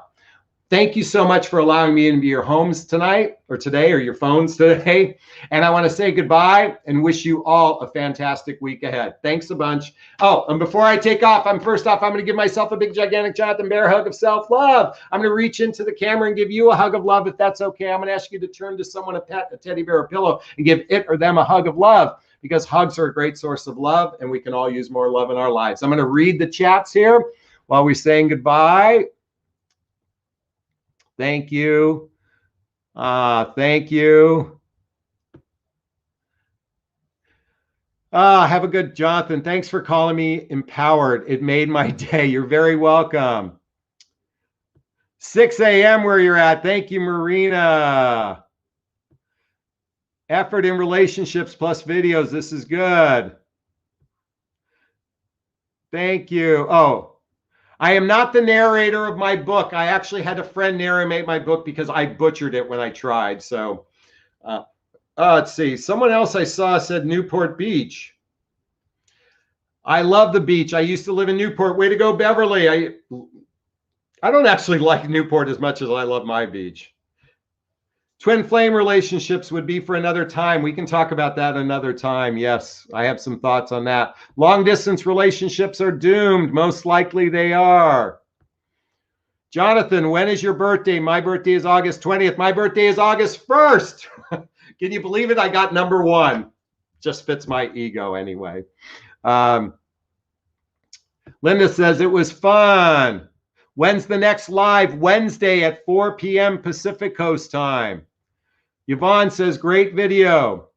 thank you so much for allowing me into your homes tonight, or today, or your phones today. And I want to say goodbye and wish you all a fantastic week ahead. Thanks a bunch. Oh, and before I take off, I'm going to give myself a big, gigantic Jonathan Bear hug of self-love. I'm going to reach into the camera and give you a hug of love, if that's okay. I'm going to ask you to turn to someone, a pet, a teddy bear, a pillow, and give it or them a hug of love, because hugs are a great source of love, and we can all use more love in our lives. I'm going to read the chats here while we're saying goodbye. Thank you. Thank you. Have a good, Jonathan. Thanks for calling me empowered. It made my day. You're very welcome. 6 a.m. where you're at. Thank you, Marina. Effort in relationships plus videos. This is good. Thank you. Oh, I am not the narrator of my book. I actually had a friend narrate my book because I butchered it when I tried. So let's see. Someone else I saw said Newport Beach. I love the beach. I used to live in Newport. Way to go, Beverly. I don't actually like Newport as much as I love my beach. Twin flame relationships would be for another time. We can talk about that another time. Yes, I have some thoughts on that. Long distance relationships are doomed. Most likely they are. Jonathan, when is your birthday? My birthday is August 20th. My birthday is August 1st. Can you believe it? I got number 1. Just fits my ego anyway. Linda says it was fun. When's the next live? Wednesday at 4 p.m. Pacific Coast time. Yvonne says, great video.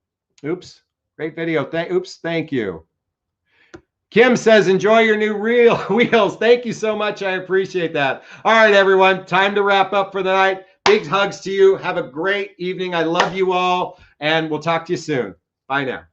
Oops, great video. Oops, thank you. Kim says, enjoy your new wheels. Thank you so much. I appreciate that. All right, everyone, time to wrap up for the night. Big hugs to you. Have a great evening. I love you all, and we'll talk to you soon. Bye now.